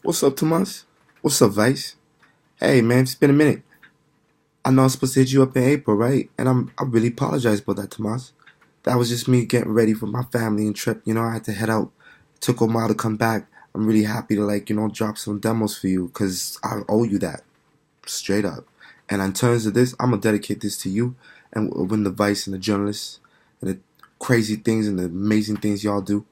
What's up, Tomas? What's up, Vice? Hey, man, it's been a minute. I know I was supposed to hit you up in April, right? And I really apologize about that, Tomas. That was just me getting ready for my family and trip. I had to head out. It took a while to come back. I'm really happy to drop some demos for you because I owe you that, straight up. And in terms of this, I'm gonna dedicate this to you and when the Vice and the journalists and the crazy things and the amazing things y'all do.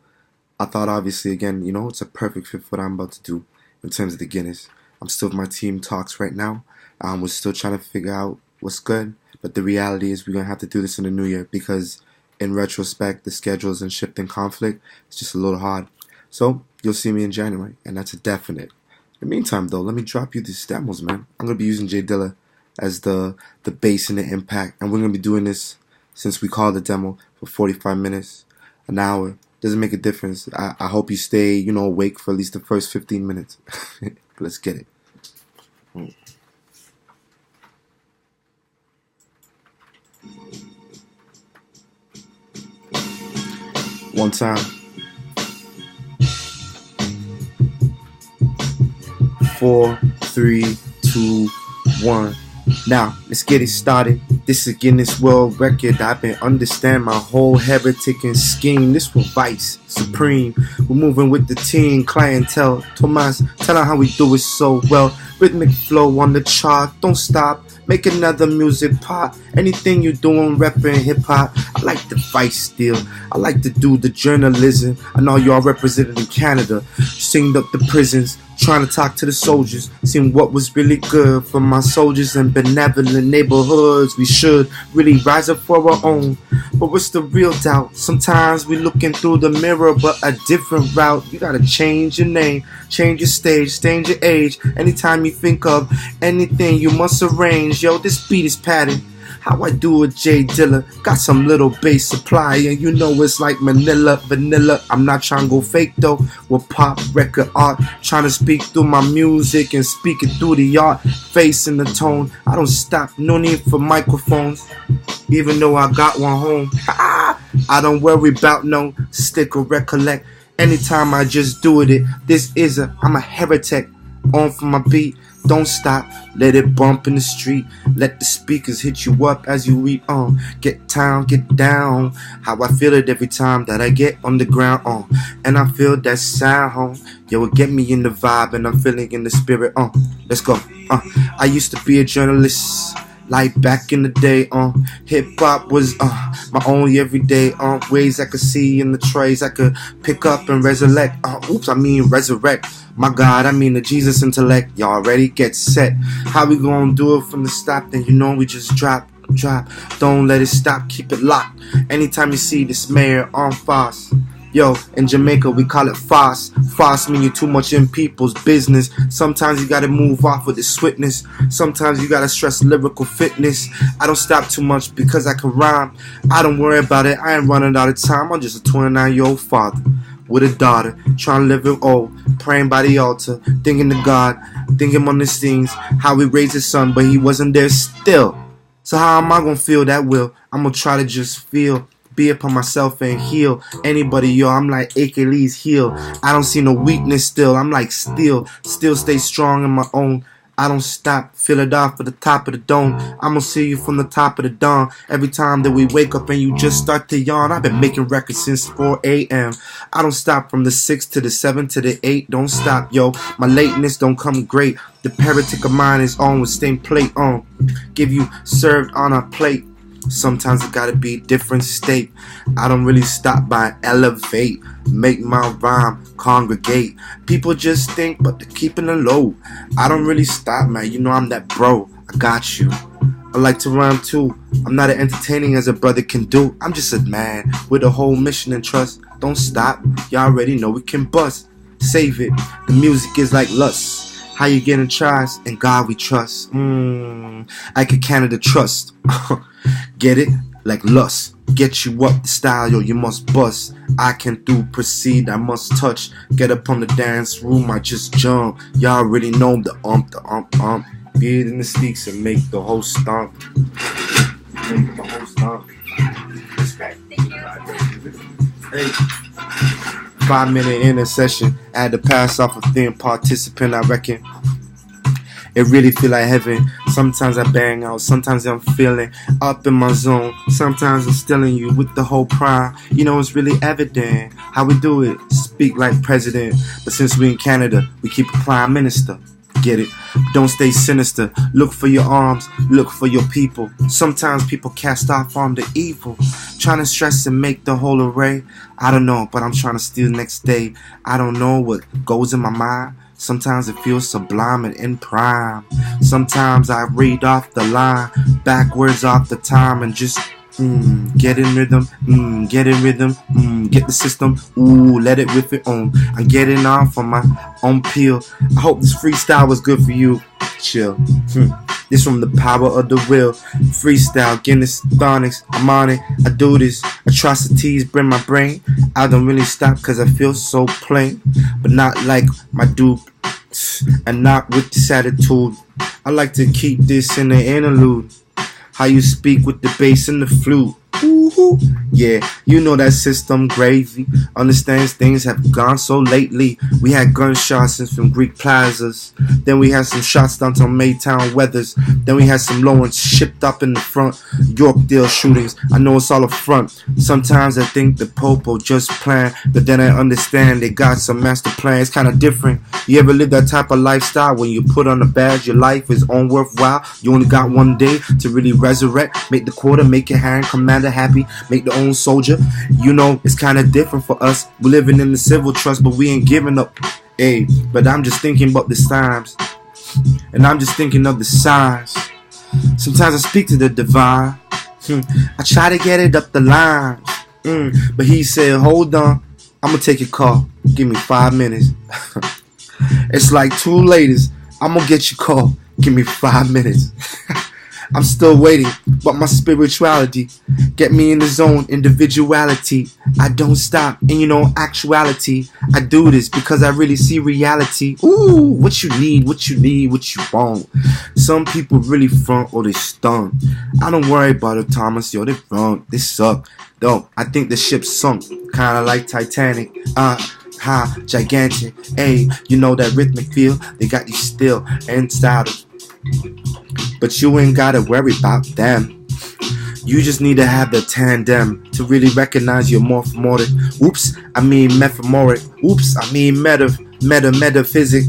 I thought obviously again, it's a perfect fit for what I'm about to do in terms of the Guinness. I'm still with my team talks right now. We're still trying to figure out what's good, but the reality is we're gonna have to do this in the new year because in retrospect, the schedules and shifting conflict, it's just a little hard. So you'll see me in January, and that's a definite. In the meantime, though, let me drop you these demos, man. I'm gonna be using J Dilla as the bass and the impact, and we're gonna be doing this since we called the demo for 45 minutes, an hour. Doesn't make a difference. I hope you stay, awake for at least the first 15 minutes. Let's get it. One time. 4, 3, 2, 1. Now, let's get it started. This is Guinness World Record. I've been understand my whole heretic and scheme. This was Vice Supreme. We're moving with the team, clientele. Tomas, tell her how we do it so well. Rhythmic flow on the chart. Don't stop. Make another music pop. Anything you doing, rapping, hip hop. I like the Vice still. I like to do the journalism. I know y'all represented in Canada. Singed up the prisons. Trying to talk to the soldiers, seeing what was really good for my soldiers in benevolent neighborhoods. We should really rise up for our own. But what's the real doubt? Sometimes we looking through the mirror, but a different route. You gotta change your name, change your stage, change your age. Anytime you think of anything, you must arrange. Yo, this beat is padded. How I do it, J Dilla. Got some little bass supply, and it's like Manila, vanilla. I'm not trying to go fake though. With pop record art, trying to speak through my music and speak it through the art. Face in the tone. I don't stop. No need for microphones, even though I got one home. I don't worry about no stick or recollect. Anytime I just do it. I'm a heretic. On for my beat. Don't stop, let it bump in the street. Let the speakers hit you up as you read on. Get down, get down. How I feel it every time that I get on the ground on. And I feel that sound. Yo, it get me in the vibe and I'm feeling in the spirit on. Let's go. I used to be a journalist. Like back in the day, hip hop was my only everyday ways I could see in the trays I could pick up and resurrect. Resurrect. My God, the Jesus intellect. Y'all ready? Get set. How we gonna do it from the stop? Then we just drop. Don't let it stop. Keep it locked. Anytime you see this mayor on fast. Yo, in Jamaica we call it fast. Fast mean you too much in people's business. Sometimes you gotta move off with the swiftness. Sometimes you gotta stress lyrical fitness. I don't stop too much because I can rhyme. I don't worry about it, I ain't running out of time. I'm just a 29-year-old father with a daughter, trying to live it old, praying by the altar, thinking to God, thinking on these things, how we raised his son, but he wasn't there still. So how am I gonna feel that will? I'm gonna try to just feel. Be upon myself and heal anybody, yo. I'm like Achilles heel. I don't see no weakness still. I'm like still stay strong in my own. I don't stop, feel it off at the top of the dome. I'm gonna see you from the top of the dawn. Every time that we wake up and you just start to yawn. I've been making records since 4 a.m. I don't stop from the 6 to the 7 to the 8. Don't stop, yo. My lateness don't come great. The paratic of mine is on with stained plate on. Give you served on a plate. Sometimes it gotta be a different state. I don't really stop by elevate. Make my rhyme congregate. People just think, but they're keeping it low. I don't really stop, man. I'm that bro. I got you. I like to rhyme too. I'm not as entertaining as a brother can do. I'm just a man with a whole mission and trust. Don't stop. Y'all already know we can bust. Save it. The music is like lust. How you getting tries? In God we trust. I could Canada trust. Get it? Like lust. Get you up the style, yo, you must bust. I can do proceed, I must touch. Get up on the dance room, I just jump. Y'all already know the ump. Beat in the sneaks and make the whole stomp. Make the whole stomp. Respect. Hey. 5-minute intercession. I had to pass off a thin participant, I reckon. It really feel like heaven. Sometimes I bang out, sometimes I'm feeling up in my zone. Sometimes I'm stealing you with the whole prime. You know, it's really evident how we do it. Speak like president, but since we in Canada, we keep a prime minister. Get it? Don't stay sinister. Look for your arms, look for your people. Sometimes people cast off on the evil, trying to stress and make the whole array. I don't know, but I'm trying to steal next day. I don't know what goes in my mind. Sometimes it feels sublime and in prime. Sometimes I read off the line backwards off the time and just get in rhythm, get in rhythm, get the system, let it riff it on. I'm getting off on my own peel. I hope this freestyle was good for you. Chill. This from the power of the real. Freestyle, Guinness, Thonics, I'm on it. I do this. Atrocities bring my brain. I don't really stop cause I feel so plain. But not like my dude. And not with this attitude. I like to keep this in the interlude. How you speak with the bass and the flute. Ooh, yeah, you know that system gravy. Understands things have gone so lately. We had gunshots in some Greek plazas. Then we had some shots down to Maytown weathers. Then we had some low ones shipped up in the front. Yorkdale shootings. I know it's all a front. Sometimes I think the popo just playing, but then I understand they got some master plan. It's kind of different. You ever live that type of lifestyle when you put on a badge, your life is unworthwhile. You only got one day to really resurrect. Make the quarter, make your hand commander happy, make the own soldier. You know, it's kind of different for us. We're living in the civil trust, but we ain't giving up. Hey, but I'm just thinking about the times, and I'm just thinking of the signs. Sometimes I speak to the divine. I try to get it up the line, but he said, hold on, I'm gonna take your call. Give me 5 minutes. It's like 2 ladies. I'm gonna get your call. Give me 5 minutes. I'm still waiting, but my spirituality get me in the zone, individuality. I don't stop, and you know, actuality. I do this because I really see reality. Ooh, what you need, what you need, what you want. Some people really front or they stunt. I don't worry about it, Thomas. Yo, they front, they suck. Though, I think the ship sunk, kinda like Titanic. Gigantic. Hey, you know that rhythmic feel? They got you still inside of. But you ain't gotta worry about them. You just need to have the tandem to really recognize your morphomotic. Oops, I mean mephemoric. Oops, I mean metaphysic.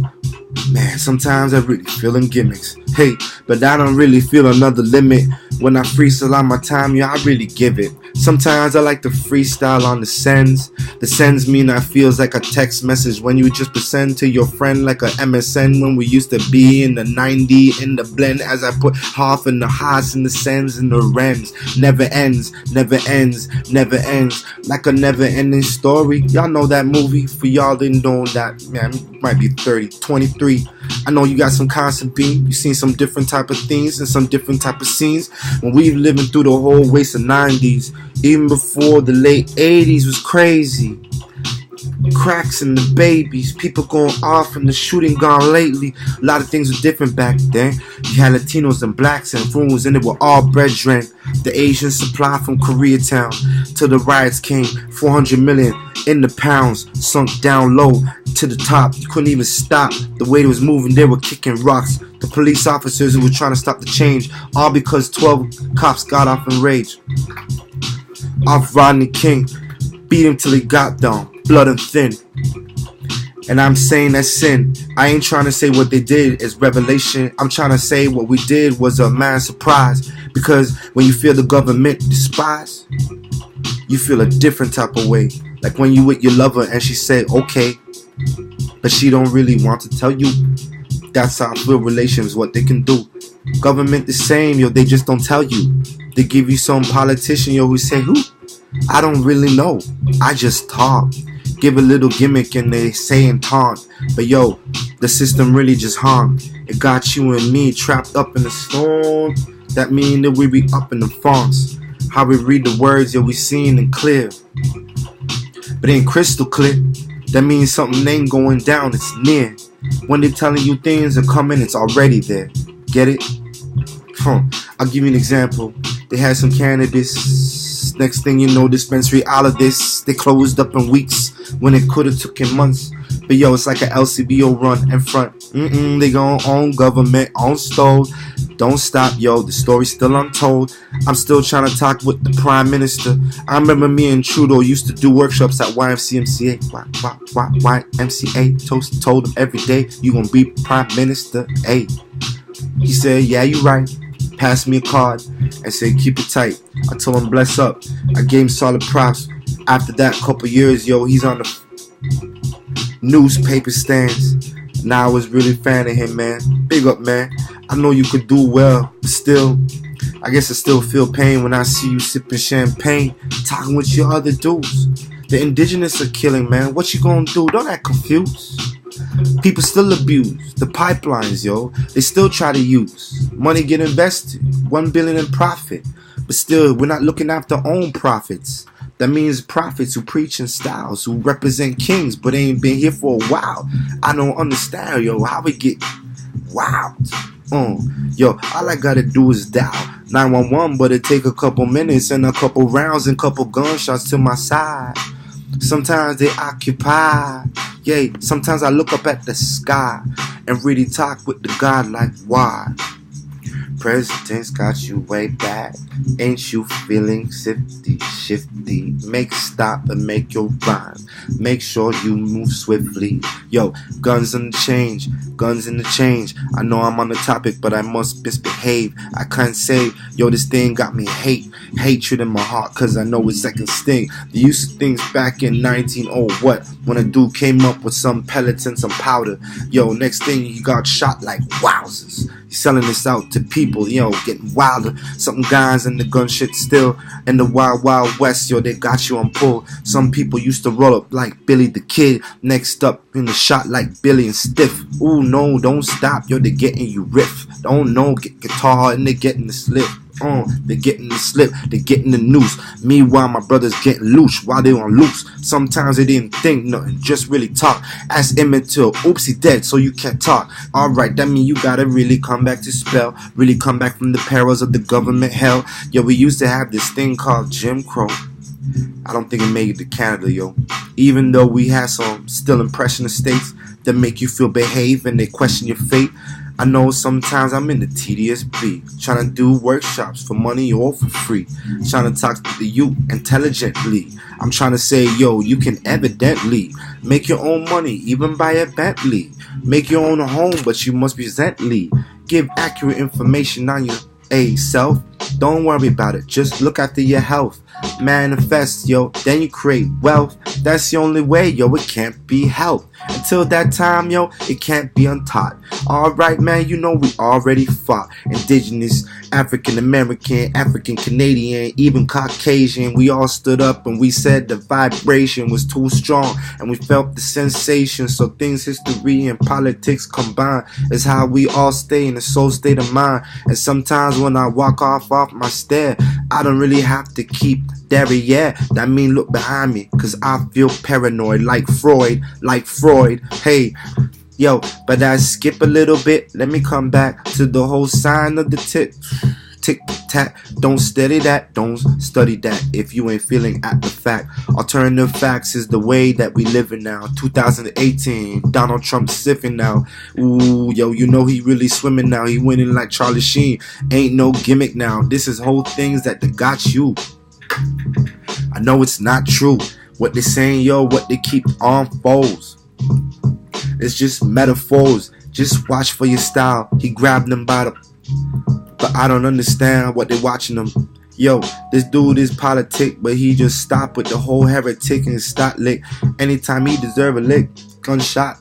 Man, sometimes I really feelin' gimmicks. Hey, but I don't really feel another limit. When I freestyle on my time, yeah, I really give it. Sometimes I like to freestyle on the sends. The sends mean that feels like a text message when you just present to your friend like a MSN when we used to be in the 90 in the blend as I put half in the highs and the sends and the rens. Never ends, never ends, never ends. Like a never ending story. Y'all know that movie? For y'all didn't know that, man, it might be 30, 23. I know you got some constant beam. You seen some different type of things and some different type of scenes. When we living through the whole waste of 90s, even before the late 80s was crazy. Cracks and the babies, people going off and the shooting gone lately. A lot of things were different back then. You had Latinos and blacks and fools and they were all brethren. The Asian supply from Koreatown till the riots came. 400 million in the pounds, sunk down low to the top. You couldn't even stop the way it was moving. They were kicking rocks. The police officers who were trying to stop the change, all because 12 cops got off in rage. Off Rodney King, beat him till he got down, blood and thin. And I'm saying that's sin. I ain't trying to say what they did is revelation. I'm trying to say what we did was a mad surprise. Because when you feel the government despise, you feel a different type of way. Like when you with your lover and she say okay, but she don't really want to tell you. That's how real relations, what they can do. Government the same, yo, they just don't tell you. They give you some politician, yo, who say who? I don't really know. I just talk. Give a little gimmick and they say and taunt. But yo, the system really just harmed. It got you and me trapped up in the storm. That mean that we be up in the fonts. How we read the words, yo, we seen and clear. But ain't crystal clear. That means something ain't going down, it's near. When they're telling you things are coming, it's already there. Get it? I'll give you an example. They had some cannabis Next thing you know, dispensary all of this. They closed up in weeks when it could have took in months. But yo, it's like a LCBO run in front. They gon' own government, own stove. Don't stop, yo, the story's still untold. I'm still trying to talk with the Prime Minister. I remember me and Trudeau used to do workshops at YMCA. YMCA told him every day, you gonna be Prime Minister, hey. He said, yeah, you right. Passed me a card and said, keep it tight. I told him, bless up. I gave him solid props. After that couple years, yo, he's on the newspaper stands. Now I was really a fan of him, man. Big up, man. I know you could do well, but still, I guess I still feel pain when I see you sipping champagne, talking with your other dudes. The indigenous are killing, man. What you gonna do? Don't act confused. People still abuse the pipelines, yo. They still try to use money, get invested, 1 billion in profit, but still we're not looking after our own profits. That means prophets who preach in styles, who represent kings, but ain't been here for a while. I don't understand, yo, how we get wild. Yo, all I gotta do is dial 911, but it take a couple minutes and a couple rounds and couple gunshots to my side. Sometimes they occupy. Yeah, sometimes I look up at the sky and really talk with the God like, why? Presidents got you way back. Ain't you feeling shifty? Make stop and make your rhyme. Make sure you move swiftly. Yo, guns in the change, guns in the change. I know I'm on the topic, but I must misbehave. I can't say, yo, this thing got me hatred in my heart, cause I know it's like a sting. The use of things back in 19 what? When a dude came up with some pellets and some powder. Yo, next thing he got shot like wowzers. He's selling this out to people, yo, getting wilder. Some guys in the gun shit still in the wild, wild west, yo, they got you on pull. Some people used to roll up like Billy the Kid. Next up in the shot like Billy and Stiff. Ooh, no, don't stop, yo, they getting you riff. Don't know, get guitar and they getting the slip. They getting the slip, they getting the noose. Meanwhile, my brothers getting loose while they on loose. Sometimes they didn't think nothing, just really talk. Ask Emmett Till, oops, he dead, so you can't talk. Alright, that mean you gotta really come back to spell. Really come back from the perils of the government hell. Yo, we used to have this thing called Jim Crow. I don't think it made it to Canada, yo. Even though we had some still impressionist states that make you feel behave and they question your fate. I know sometimes I'm in the tedious beat, trying to do workshops for money or for free, trying to talk to the youth intelligently. I'm trying to say, yo, you can evidently make your own money, even buy a Bentley. Make your own home, but you must presently give accurate information on your self. Don't worry about it, just look after your health. Manifest, yo, then you create wealth. That's the only way, yo, it can't be helped. Until that time, yo, it can't be untaught. Alright, man, you know we already fought. Indigenous, African American, African Canadian, even Caucasian. We all stood up and we said the vibration was too strong, and we felt the sensation. So things, history, and politics combined is how we all stay in a soul state of mind. And sometimes when I walk off my stair, I don't really have to keep there, yeah. That mean look behind me, cause I feel paranoid like Freud. Hey, yo, but I skip a little bit. Let me come back to the whole sign of the tick-tack. Don't study that, don't study that if you ain't feeling at the fact. Alternative facts is the way that we living now. 2018, Donald Trump sipping now. Ooh, yo, you know he really swimming now. He winning like Charlie Sheen. Ain't no gimmick now. This is whole things that got you. I know it's not true what they saying, yo, what they keep on foes. It's just metaphors. Just watch for your style. He grabbed them by the... But I don't understand what they watching them. Yo, this dude is politic, but he just stopped with the whole heretic and stop lick. Anytime he deserve a lick, gunshot.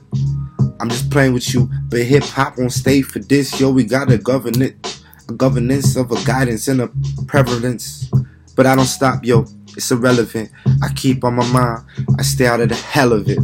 I'm just playing with you, but hip hop won't stay for this. Yo, we gotta govern it. A governance of a guidance and a prevalence. But I don't stop, yo. It's irrelevant. I keep on my mind. I stay out of the hell of it.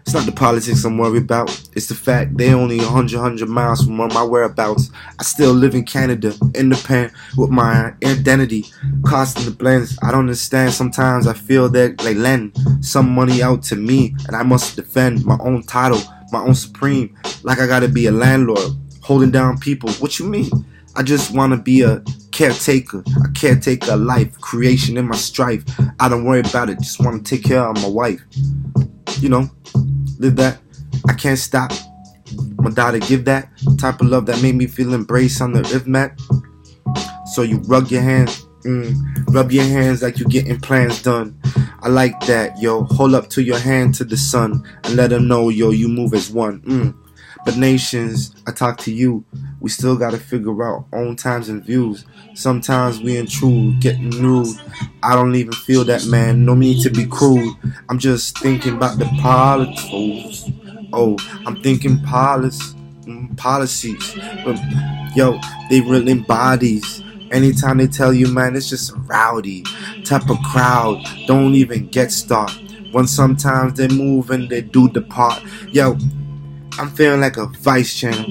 It's not the politics I'm worried about. It's the fact they only 100 miles from my whereabouts. I still live in Canada, independent with my identity. Costing the blends. I don't understand. Sometimes I feel that they lend some money out to me, and I must defend my own title, my own supreme. Like I gotta be a landlord, holding down people. What you mean? I just wanna be a caretaker of life, creation in my strife. I don't worry about it, just wanna take care of my wife. You know, live that. I can't stop. My daughter give that type of love that made me feel embraced on the earth mat. So you rub your hands like you're getting plans done. I like that, yo. Hold up to your hand to the sun and let them know, yo, you move as one. But nations, I talk to you. We still gotta figure out own times and views. Sometimes we intrude, getting rude. I don't even feel that, man. No need to be cruel. I'm just thinking about the politics. Oh, I'm thinking policies. But, yo, they real embodies. Anytime they tell you, man, it's just a rowdy type of crowd. Don't even get started. When sometimes they move and they do the part. Yo, I'm feeling like a Vice channel.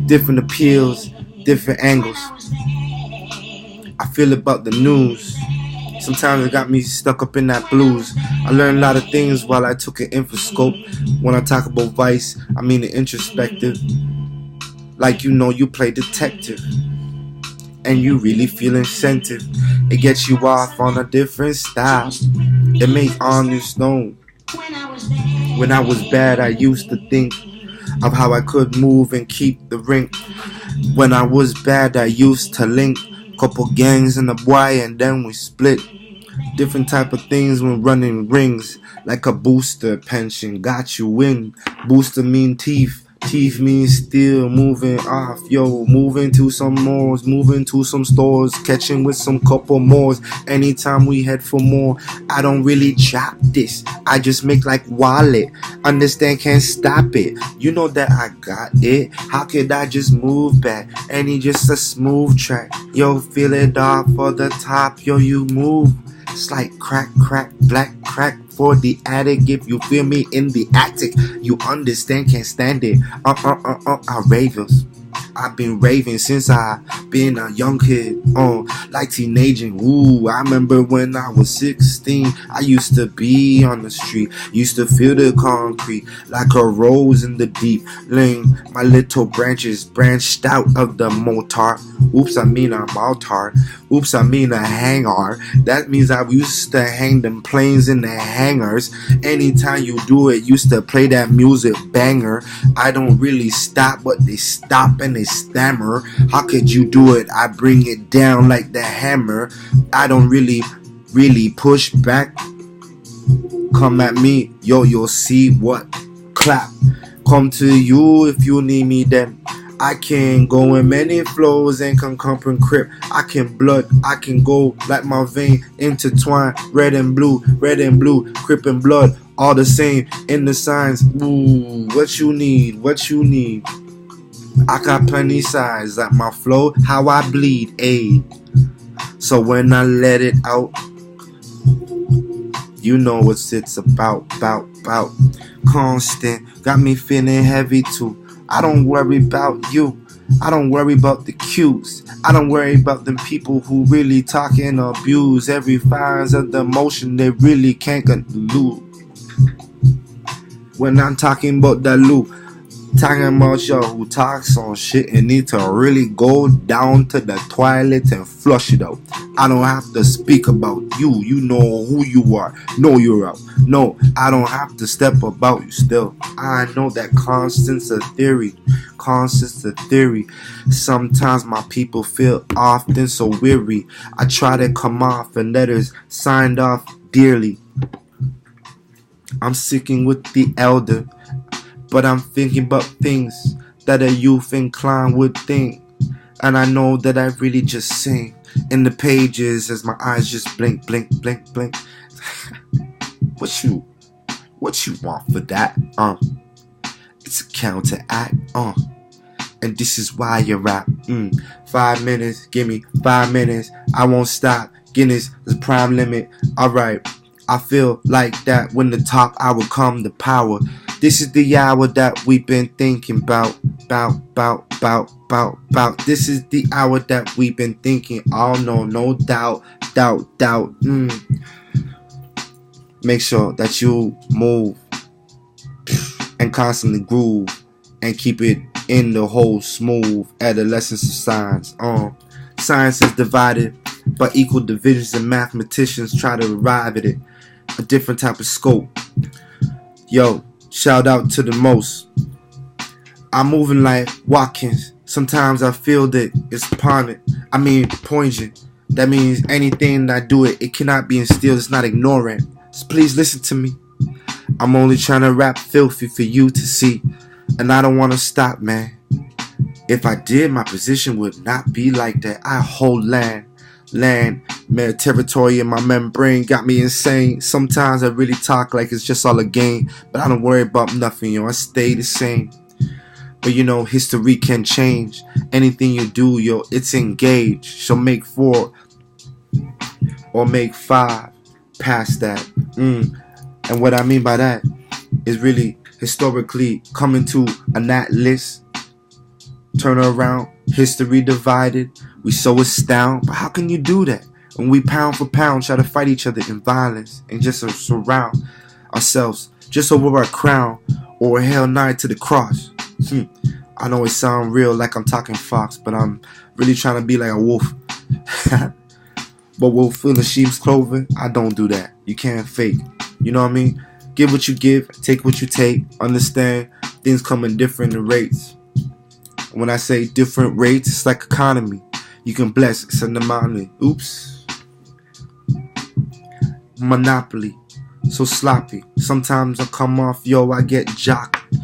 Different appeals, different angles. I feel about the news. Sometimes it got me stuck up in that blues. I learned a lot of things while I took an infoscope. When I talk about Vice, I mean the introspective. Like you play detective. And you really feel incentive. It gets you off on a different style. It makes honest known. When I was bad, I used to think of how I could move and keep the ring. When I was bad, I used to link couple gangs in a boy and then we split. Different type of things when running rings. Like a booster pension, got you in. Booster mean teeth. Teeth mean still moving off, yo, moving to some malls, moving to some stores, catching with some couple mores. Anytime we head for more, I don't really chop this, I just make like wallet. Understand, can't stop it. You know that I got it. How could I just move back? And he just a smooth track. Yo, feel it off for the top, yo, you move. It's like crack, crack, black crack for the addict. If you feel me in the attic, you understand, can't stand it. I ravers. I've been raving since I been a young kid, like teenaging. Ooh, I remember when I was 16, I used to be on the street, used to feel the concrete like a rose in the deep lane. My little branches branched out of the mortar. Oops, I mean a mortar. Oops, I mean a hangar. That means I used to hang them planes in the hangars. Anytime you do it, used to play that music banger. I don't really stop, but they stop and they stammer. How could you do it? I bring it down like the hammer. I don't really push back. Come at me, yo, you'll see what clap. Come to you if you need me then. I can go in many flows and can come and crip. I can blood, I can go like my vein intertwine. Red and blue, crip and blood, all the same in the signs. Ooh, what you need? I got plenty size, like my flow, how I bleed, ayy. So when I let it out, you know what it's about. Constant, got me feeling heavy too. I don't worry about you. I don't worry about the cues. I don't worry about them people who really talk and abuse every fines of the emotion they really can't lose. When I'm talking about the loop, talking about y'all who talks on shit and need to really go down to the toilet and flush it out. I don't have to speak about you. You know who you are. Know you're out. No, I don't have to step about you still. I know that constant's a theory. Sometimes my people feel often so weary. I try to come off and letters signed off dearly. I'm sticking with the elder, but I'm thinking about things that a youth inclined would think. And I know that I really just sing in the pages as my eyes just blink. What you want for that? It's a counteract, and this is why you rap. 5 minutes, give me 5 minutes. I won't stop. Guinness is prime limit. Alright, I feel like that when the top hour come the power. This is the hour that we've been thinking about. This is the hour that we've been thinking. Oh no doubt. Make sure that you move and constantly groove and keep it in the whole smooth adolescence of science. Science is divided by equal divisions, and mathematicians try to arrive at it, a different type of scope. Yo, shout out to the most. I'm moving like Watkins. Sometimes I feel that it's poignant. That means anything that I do it cannot be instilled. It's not ignorant. So please listen to me. I'm only trying to rap filthy for you to see, and I don't want to stop, man. If I did, my position would not be like that. I hold land, man, territory in my membrane got me insane. Sometimes I really talk like it's just all a game, but I don't worry about nothing, yo. I stay the same. But you know, history can change. Anything you do, yo, it's engaged. So make 4 or make 5 past that. And what I mean by that is really historically coming to a nat list. Turn around, history divided. We so astound. But how can you do that when we pound for pound try to fight each other in violence and just surround ourselves just over our crown or hell nigh to the cross? I know it sounds real like I'm talking Fox, but I'm really trying to be like a wolf. But wolf in the sheep's clothing, I don't do that. You can't fake. You know what I mean? Give what you give, take what you take. Understand things come in different rates. When I say different rates, it's like economy. You can bless, send them out. Oops. Monopoly. So sloppy. Sometimes I come off, yo, I get jocked.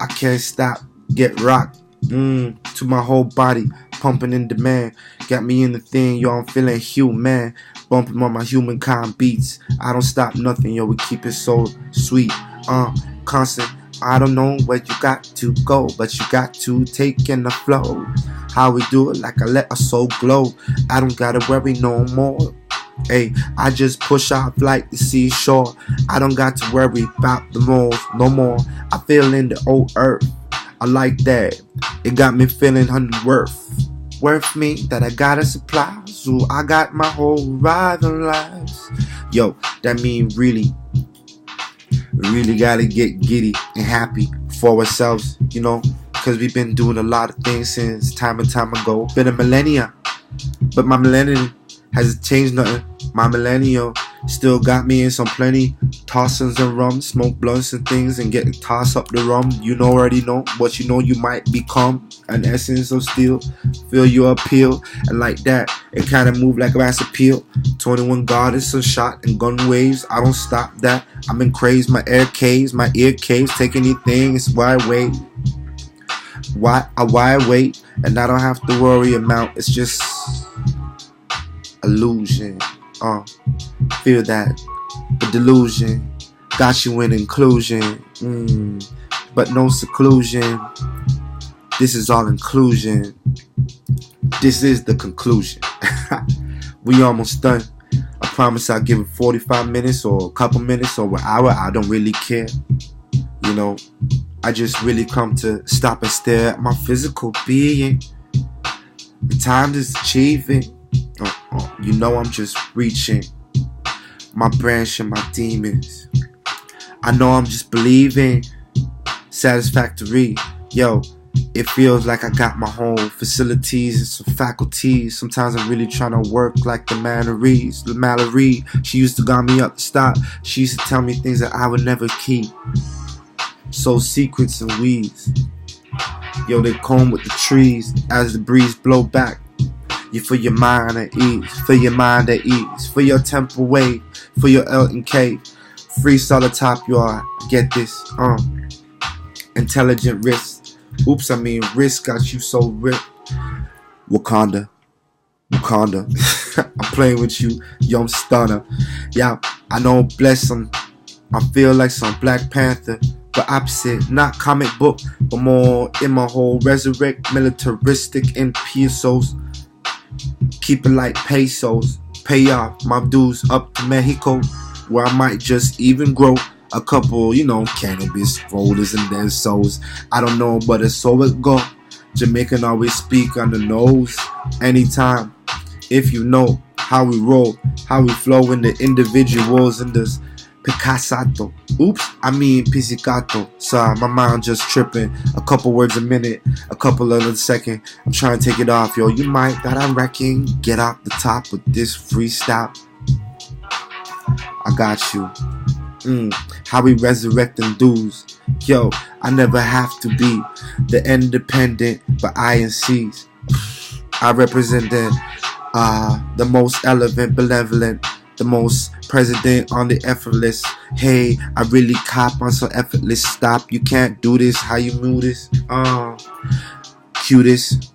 I can't stop, get rocked. To my whole body, pumping in demand. Got me in the thing, yo, I'm feeling human. Bumping on my humankind beats. I don't stop nothing, yo, we keep it so sweet. Constant. I don't know where you got to go, but you got to take in the flow. How we do it, like I let our soul glow. I don't gotta worry no more. Hey, I just push off like the seashore. I don't got to worry about the moles no more. I feel in the old earth. I like that. It got me feeling worth me that I gotta supply. So I got my whole riding lives. Yo, that mean really gotta get giddy and happy for ourselves, you know, because we've been doing a lot of things since time and time ago. Been a millennia, but my millennium hasn't changed nothing. My millennial still got me in some plenty tossings and rum, smoke blunts and things, and get toss up the rum. You know, already know what you know. You might become an essence of steel. Feel your appeal, and like that, it kind of move like a mass appeal. 21 gardens, a shot and gun waves. I don't stop that. I'm in craze. My air caves, my ear caves. Take anything. It's why I wait. Why I wait, and I don't have to worry about. It's just illusion. Feel that. The delusion got you in inclusion, but no seclusion. This is all inclusion. This is the conclusion. We almost done. I promise I'll give it 45 minutes or a couple minutes or an hour. I don't really care. You know, I just really come to stop and stare at my physical being. The time is achieving. You know I'm just reaching my branch and my demons. I know I'm just believing. Satisfactory. Yo, it feels like I got my whole facilities and some faculties. Sometimes I'm really trying to work like the Mallory. She used to got me up to stop. She used to tell me things that I would never keep. So secrets and weeds. Yo, they comb with the trees as the breeze blow back. You feel your mind at ease, feel your mind at ease, feel your temple wave, feel your Elton K. Freestyle atop your, get this, intelligent wrist. Oops, I mean wrist got you so ripped. Wakanda. I'm playing with you, young stunner. Yeah, I know blessing. I feel like some Black Panther, but opposite, not comic book, but more in my whole resurrect, militaristic in pesos. Keep it like pesos. Pay off my dues up to Mexico, where I might just even grow a couple, you know, cannabis folders and then souls. I don't know, but it's so it go. Jamaican always speak on the nose. Anytime, if you know how we roll, how we flow in the individuals and this Picassato. Oops, I mean pizzicato. Sorry, my mind just tripping. A couple words a minute, a couple of a second. I'm trying to take it off, yo. You might that I reckon get off the top with this freestyle. I got you. How we resurrecting dudes. Yo, I never have to be the independent, but INCs. I represent the most elegant, benevolent, the most president on the effortless. Hey, I really cop on some effortless. Stop, you can't do this. How you move this? Cutest.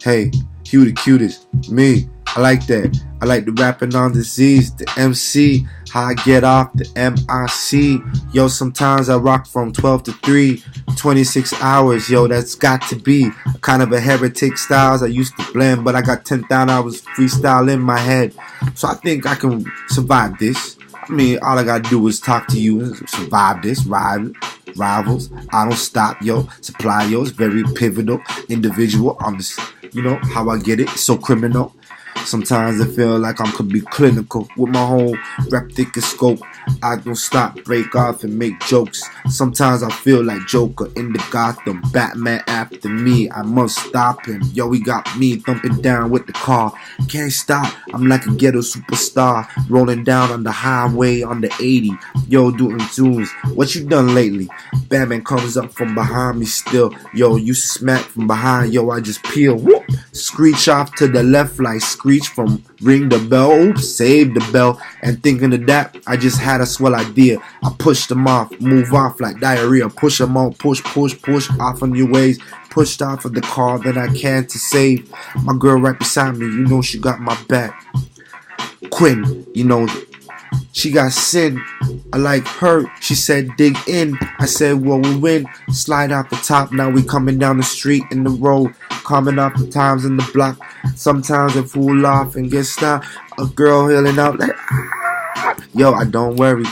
Hey, you the cutest. Me. I like that. I like the rapping on disease, the MC, how I get off the MIC. Yo, sometimes I rock from 12 to 3, 26 hours. Yo, that's got to be kind of a heretic styles I used to blend, but I got 10,000 hours freestyle in my head. So I think I can survive this. I mean, all I gotta do is talk to you and survive this. Rivals, I don't stop, yo. Supply, yo, it's very pivotal, individual. I'm just, you know, how I get it, it's so criminal. Sometimes I feel like I could be clinical with my whole rap thick and scope. I don't stop, break off and make jokes. Sometimes I feel like Joker in the Gotham, Batman after me. I must stop him. Yo, he got me thumping down with the car. Can't stop. I'm like a ghetto superstar, rolling down on the highway on the 80. Yo, doing tunes. What you done lately? Batman comes up from behind me still. Yo, you smack from behind. Yo, I just peel. Whoop. Screech off to the left like Screech from Ring the Bell. Oops, save the bell. And thinking of that, I just had a swell idea. I pushed them off, move off like diarrhea. Push them on, push off on your ways. Pushed off of the car that I can to save. My girl right beside me, you know she got my back. Quinn, you know, she got sin. I like her. She said dig in. I said well we win. Slide out the top. Now we coming down the street in the road. Coming off the times in the block. Sometimes I fool off and get stopped. A girl healing out like yo, I don't worry.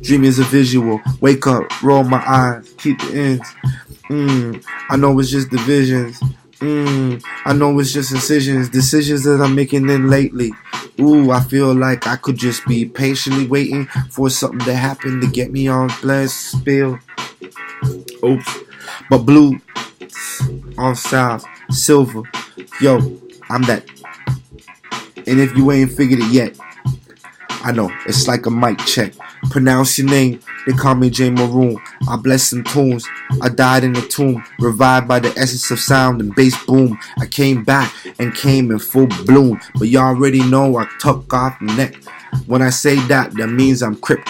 Dream is a visual. Wake up, roll my eyes, keep the ends. I know it's just divisions. I know it's just decisions that I'm making in lately. Ooh, I feel like I could just be patiently waiting for something to happen to get me on blessed spill. Oops. But blue on south, silver. Yo, I'm that. And if you ain't figured it yet, I know, it's like a mic check. Pronounce your name, they call me J.Maroon. I bless some tunes, I died in the tomb. Revived by the essence of sound and bass boom. I came back and came in full bloom. But y'all already know I tuck off the neck. When I say that, that means I'm crep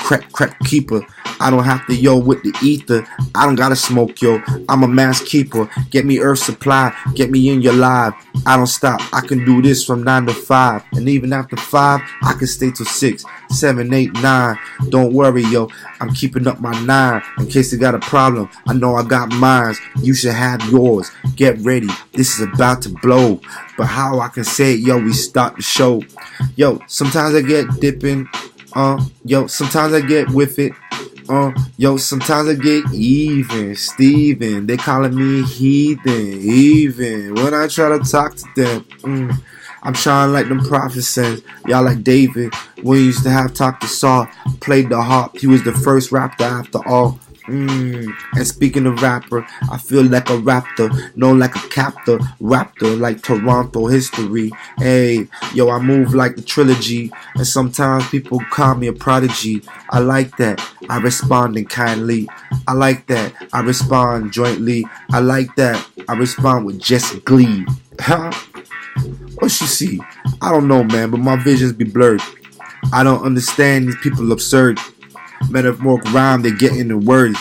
keeper. I don't have to yo with the ether. I don't gotta smoke yo. I'm a mass keeper. Get me earth supply. Get me in your live. I don't stop. I can do this from 9 to 5. And even after 5, I can stay till 6, 7, 8, 9. Don't worry yo. I'm keeping up my 9. In case you got a problem, I know I got mine. You should have yours. Get ready. This is about to blow. But how I can say it, yo, we start the show. Yo, sometimes I get dipping. Yo, sometimes I get with it. Yo, sometimes I get even, Steven. They calling me heathen, even when I try to talk to them. I'm trying like them prophets says. Y'all like David when he used to have talk to Saul. Played the harp. He was the first rapper after all. And speaking of rapper, I feel like a raptor, no like a captor, raptor like Toronto history. Hey, yo, I move like the trilogy, and sometimes people call me a prodigy. I like that, I respond in kindly. I like that, I respond jointly. I like that, I respond with just glee. Huh? What you see? I don't know, man, but my visions be blurred. I don't understand these people absurd. Metaphoric rhyme, they get in the words.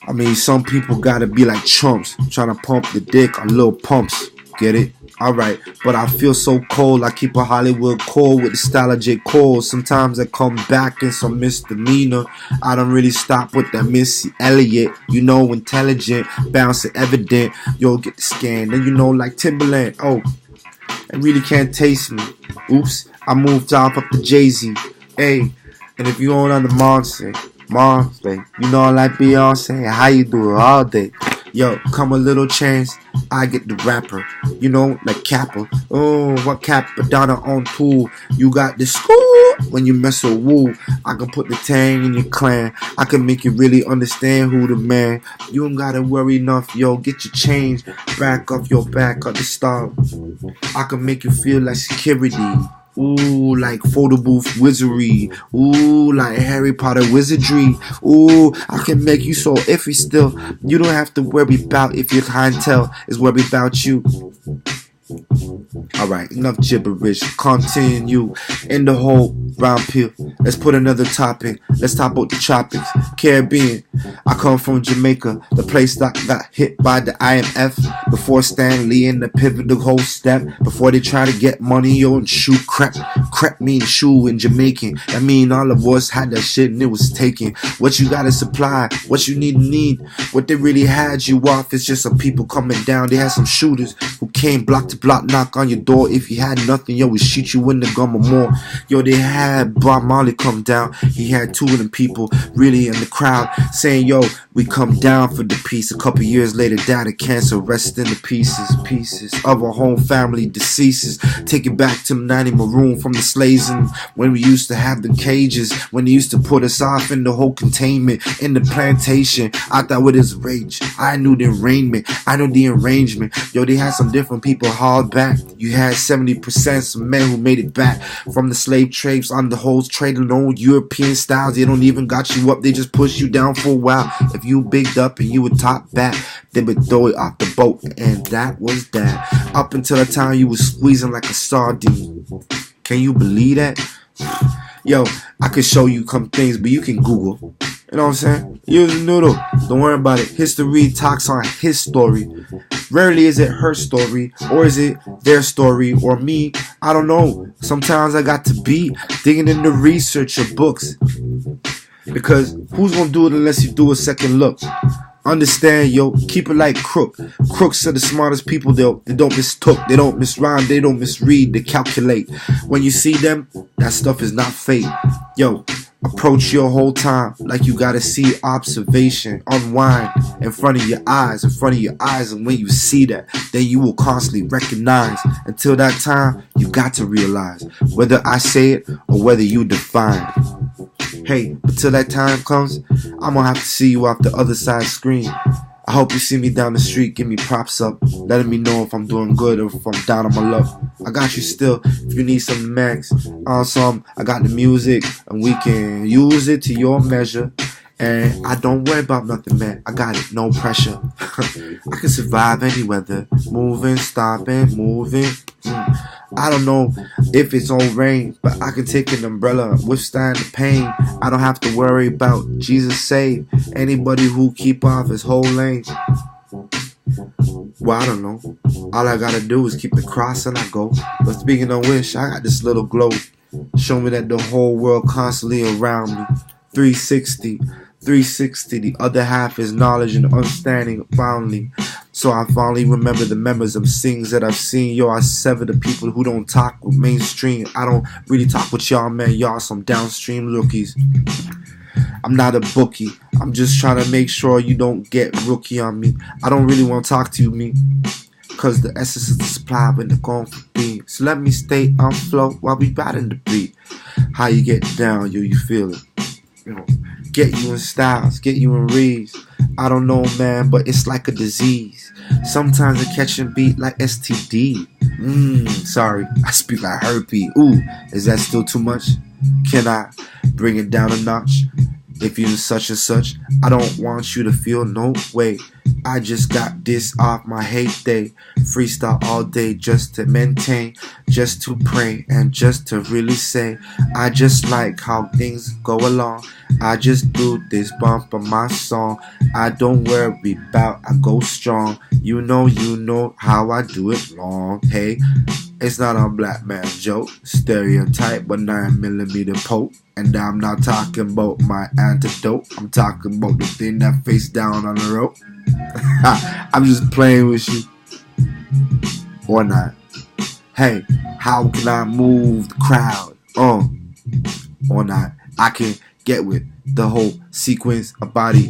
I mean, some people gotta be like chumps, trying to pump the dick on little pumps. Get it? Alright, but I feel so cold. I keep a Hollywood cold with the style of J. Cole. Sometimes I come back in some misdemeanor. I don't really stop with that Missy Elliott. You know, intelligent, bouncing evident. Yo, get the scan. Then you know, like Timberland. Oh, it really can't taste me. Oops, I moved off up to Jay-Z. Hey. And if you on the Monster, you know I like Beyonce, how you do it all day. Yo, come a little chance, I get the rapper. You know, like Kappa. Oh, what Capadonna on tool? You got the school when you mess with woo. I can put the tang in your clan. I can make you really understand who the man. You don't gotta worry enough, yo. Get your change back off your back of the style. I can make you feel like security. Ooh, like photo booth wizardry. Ooh, like Harry Potter wizardry. Ooh, I can make you so iffy still. You don't have to worry about if your clientele is worried about you. Alright, enough gibberish. Continue in the whole round peel. Let's put another topic. Let's talk about the tropics. Caribbean. I come from Jamaica, the place that got hit by the IMF. Before Stan Lee and the pivotal whole step. Before they try to get money on shoe crap. Crap mean shoe in Jamaican. That mean all of us had that shit and it was taken. What you gotta supply, what you need. What they really had you off is just some people coming down. They had some shooters who came block to block, knock on your door. If you had nothing, yo, we shoot you in the gun or more. Yo, they had Bob Marley come down. He had two of them people really in the crowd saying, yo, we come down for the peace. A couple years later, died of cancer, rest in the pieces of our home family deceases. Take it back to J.Maroon from the slaves, and when we used to have the cages, when they used to put us off in the whole containment in the plantation. I thought with his rage, I knew the arraignment, I knew the arrangement. Yo, they had some different people hauled back. You had 70% some men who made it back from the slave trades on the whole trading old European styles. They don't even got you up, they just push you down for a while. If you bigged up and you were top back, they would throw it off the boat, and that was that. Up until the time you was squeezing like a sardine. Can you believe that? Yo, I could show you some things, but you can Google. You know what I'm saying? Use a noodle. Don't worry about it. History talks on his story. Rarely is it her story, or is it their story, or me. I don't know. Sometimes I got to be digging into research of books. Because who's gonna do it unless you do a second look? Understand, yo, keep it like crook. Crooks are the smartest people, they don't mistook, they don't misrhyme, they don't misread, they calculate. When you see them, that stuff is not fake. Yo, approach your whole time like you gotta see observation, unwind in front of your eyes, and when you see that, then you will constantly recognize. Until that time, you got to realize whether I say it or whether you define. Hey, until that time comes, I'm gonna have to see you off the other side screen. I hope you see me down the street, give me props up, letting me know if I'm doing good or if I'm down on my luck. I got you still, if you need some max, awesome, I got the music, and we can use it to your measure. And I don't worry about nothing, man. I got it, no pressure. I can survive any weather, moving, stopping, moving. I don't know if it's on rain, but I can take an umbrella, withstand the pain. I don't have to worry about Jesus save anybody who keep off his whole lane. Well, I don't know. All I gotta do is keep the cross and I go. But speaking of which, I got this little globe. Show me that the whole world constantly around me. 360, the other half is knowledge and understanding finally. So I finally remember the members of things that I've seen. Yo, I sever the people who don't talk with mainstream. I don't really talk with y'all, man. Y'all some downstream rookies. I'm not a bookie. I'm just trying to make sure you don't get rookie on me. I don't really want to talk to you, me. Cause the essence is the supply when they're going for beat. So let me stay on flow while we riding the beat. How you get down, yo, you feel it. You know, get you in styles, get you in reads. I don't know, man, but it's like a disease. Sometimes I catch and beat like STD. Sorry, I speak like herpes. Ooh, is that still too much? Can I bring it down a notch? If you such and such, I don't want you to feel no way. I just got this off my hate day. Freestyle all day just to maintain, just to pray, and just to really say I just like how things go along. I just do this bump on my song. I don't worry about, I go strong. You know how I do it long. Hey, it's not a black man joke, stereotype, but 9mm poke. And I'm not talking about my antidote. I'm talking about the thing that face down on the rope. I'm just playing with you. Or not. Hey, how can I move the crowd? Or not. I can get with the whole sequence of body,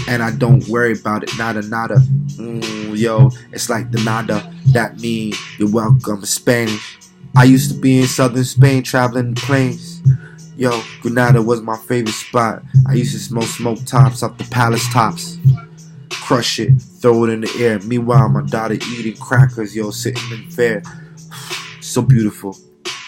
and I don't worry about it. Nada nada. Yo, it's like the nada that mean you're welcome in Spanish. I used to be in southern Spain traveling the plains. Yo, Granada was my favorite spot. I used to smoke tops off the palace tops. Crush it, throw it in the air. Meanwhile, my daughter eating crackers, yo, sitting in fair. So beautiful.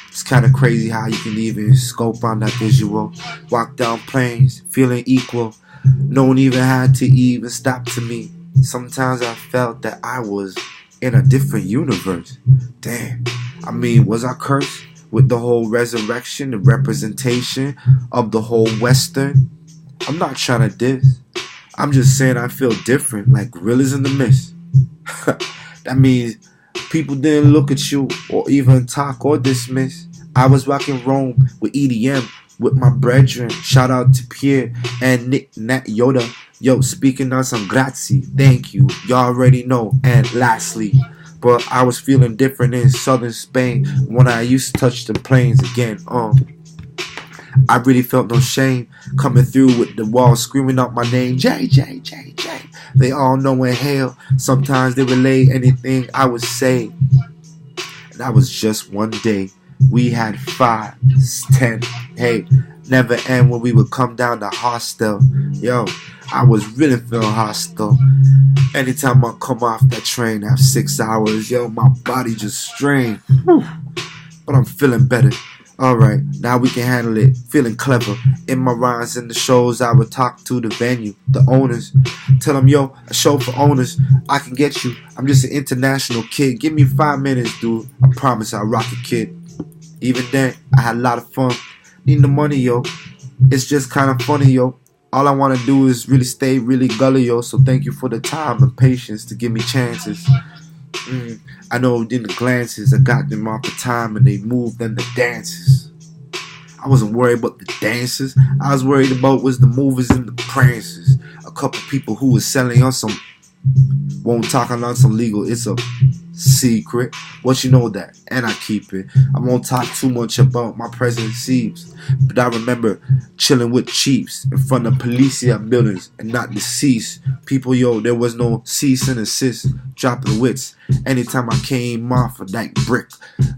It's kind of crazy how you can even scope on that visual. Walk down plains, feeling equal. No one even had to even stop to me. Sometimes I felt that I was in a different universe. Damn. I mean, was I cursed with the whole resurrection, the representation of the whole Western? I'm not trying to diss. I'm just saying I feel different, like gorillas in the mist. That means people didn't look at you or even talk or dismiss. I was rocking Rome with EDM with my brethren. Shout out to Pierre and Nick Nat Yoda. Yo, speaking on some grazie, thank you. Y'all already know. And lastly, but I was feeling different in southern Spain when I used to touch the plains again. I really felt no shame coming through with the wall screaming out my name, J, J, J, J. They all know and hail. Sometimes they relay anything I would say. And that was just one day. We had 5, 10, hey, never end when we would come down to hostel. Yo, I was really feeling hostile. Anytime I come off that train after 6 hours, yo, my body just strained. But I'm feeling better. Alright, now we can handle it. Feeling clever. In my rhymes and the shows, I would talk to the venue, the owners. Tell them, yo, a show for owners. I can get you. I'm just an international kid. Give me 5 minutes, dude. I promise I'll rock a kid. Even then, I had a lot of fun. Need the money, yo. It's just kind of funny, yo. All I want to do is really stay really gully, yo. So thank you for the time and patience to give me chances. I know in the glances, I got them off the time and they moved and the dances. I wasn't worried about the dances. I was worried about was the movers and the prances. A couple people who was selling on some, won't talk on some legal. It's a secret. What you know that, and I keep it. I won't talk too much about my present seems, but I remember chilling with chiefs in front of policia buildings and not deceased people. Yo, there was no cease and desist, dropping wits. Anytime I came off of that brick,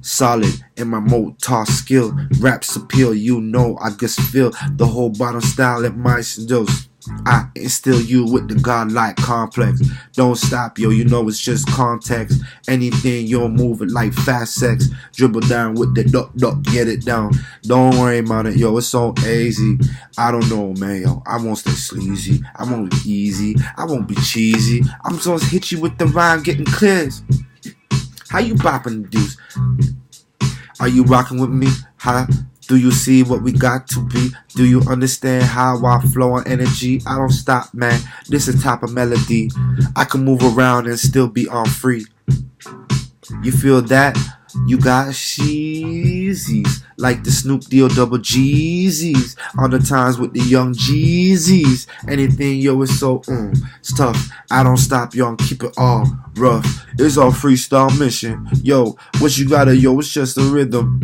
solid in my motor skill, raps appeal. You know, I just feel the whole bottom style at my stills. I instill you with the godlike complex. Don't stop, yo, you know it's just context. Anything, you'll move it like fast sex. Dribble down with the duck, get it down. Don't worry about it, yo, it's so easy. I don't know, man, yo, I won't stay sleazy. I won't be easy, I won't be cheesy. I'm supposed to hit you with the rhyme getting clears. How you bopping the deuce? Are you rocking with me? Huh? Do you see what we got to be? Do you understand how I flow on energy? I don't stop, man. This is type of melody. I can move around and still be on free. You feel that? You got sheezies like the Snoop Deal double Jeezys on the times with the young Jeezys. Anything, yo, it's so it's tough. I don't stop, yo, and keep it all rough. It's all freestyle mission. Yo, what you gotta, yo, it's just a rhythm.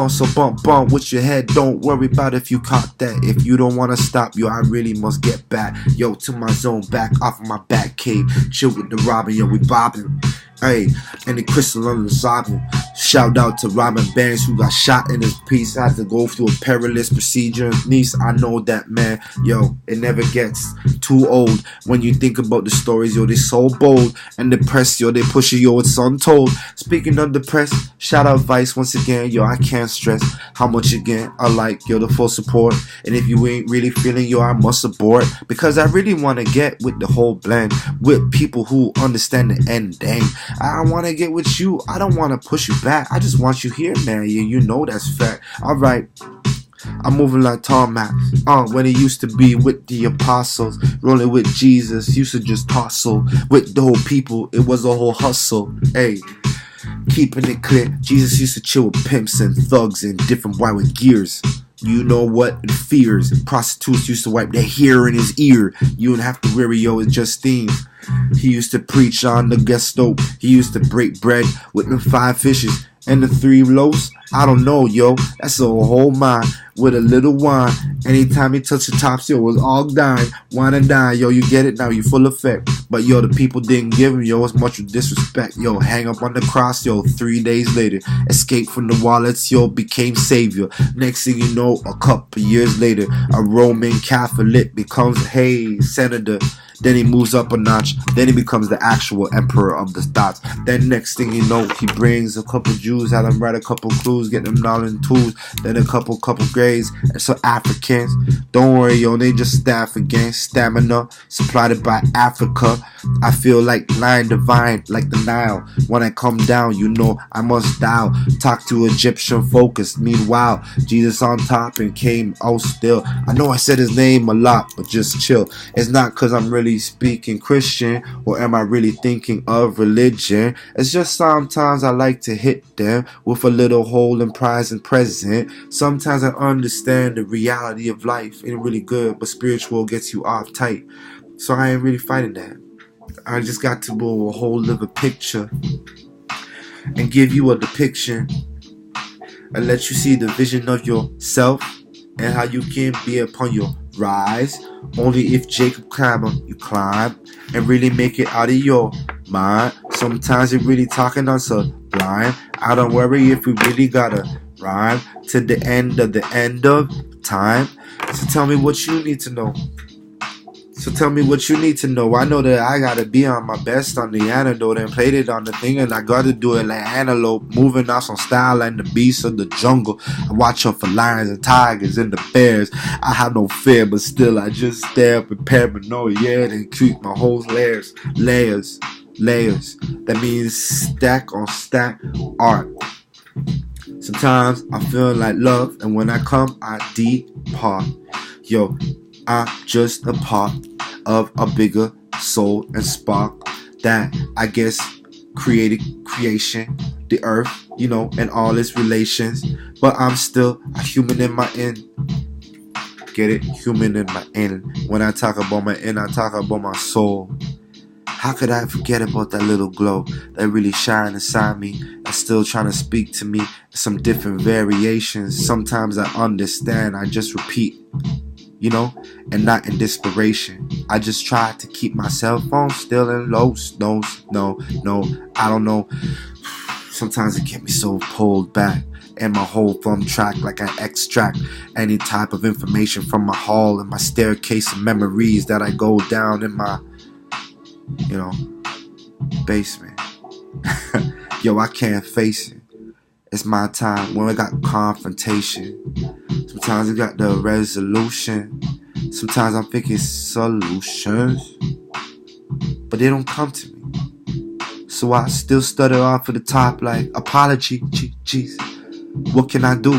So bump with your head. Don't worry about if you caught that. If you don't wanna stop, yo, I really must get back. Yo, to my zone, back off of my back cave. Chill with the Robin, yo, we bobbing. Hey, and the crystal on the sobbing. Shout out to Robin Banks who got shot in his piece. Had to go through a perilous procedure. Niece, I know that, man. Yo, it never gets too old. When you think about the stories, yo, they so bold. And the press, yo, they push it, yo, it's untold. Speaking of the press, shout out Vice once again. Yo, I can't stress how much again I like, yo, the full support. And if you ain't really feeling, yo, I must abort. Because I really want to get with the whole blend. With people who understand the end game. I want to get with you. I don't want to push you back. I just want you here, man. Yeah, you know that's fact. Alright. I'm moving like tarmac. When it used to be with the apostles, rolling with Jesus, used to just tussle. With the whole people, it was a whole hustle. Hey, keeping it clear, Jesus used to chill with pimps and thugs and different white with gears. You know what? Fears. Prostitutes used to wipe their hair in his ear. You don't have to worry, yo, it's just themes. He used to preach on the guest stove. He used to break bread with them 5 fishes. And the 3 loaves, I don't know, yo. That's a whole mind with a little wine. Anytime you touch the tops, yo, it's all dying. Wine and dine, yo, you get it now, you full effect. But yo, the people didn't give him, yo, as much with disrespect. Yo, hang up on the cross, yo, 3 days later. Escape from the wallets, yo, became savior. Next thing you know, a couple years later, a Roman Catholic becomes, hey, senator. Then he moves up a notch. Then he becomes the actual emperor of the dots. Then next thing you know, he brings a couple Jews, had them write a couple clues, get them all in tools. Then a couple grades, and some Africans. Don't worry, yo, they just staff again. Stamina supplied by Africa. I feel like lion divine, like the Nile. When I come down, you know I must dial. Talk to Egyptian focus. Meanwhile, Jesus on top and came out still. I know I said his name a lot, but just chill. It's not cause I'm really speaking Christian, or am I really thinking of religion? It's just sometimes I like to hit them with a little hole in prize and present. Sometimes I understand the reality of life ain't really good, but spiritual gets you off tight. So I ain't really fighting that. I just got to blow a whole little picture and give you a depiction and let you see the vision of yourself and how you can be upon your rise. Only if Jacob climber, you climb and really make it out of your mind. Sometimes you're really talking on sublime. I don't worry if we really gotta rhyme to the end of time. So tell me what you need to know. I know that I gotta be on my best on the antidote and played it on the thing, and I gotta do it like antelope, moving off some style like the beasts of the jungle. I watch out for lions and tigers and the bears. I have no fear, but still I just stare, prepare, but no, yeah, and keep my whole layers. That means stack on stack art. Sometimes I feel like love, and when I come, I depart. Yo, I'm just a part of a bigger soul and spark that I guess created creation, the earth, you know, and all its relations. But I'm still a human in my end. Get it? Human in my end. When I talk about my end, I talk about my soul. How could I forget about that little glow that really shine inside me and still trying to speak to me? Some different variations. Sometimes I understand, I just repeat, you know, and not in desperation. I just try to keep myself on still in low. No, I don't know. Sometimes it get me so pulled back, and my whole thumb track like I extract any type of information from my hall and my staircase of memories that I go down in my, you know, basement. Yo, I can't face it. It's my time when I got confrontation. Sometimes I got the resolution. Sometimes I'm thinking solutions, but they don't come to me. So I still stutter off at the top like apology. Jeez, what can I do?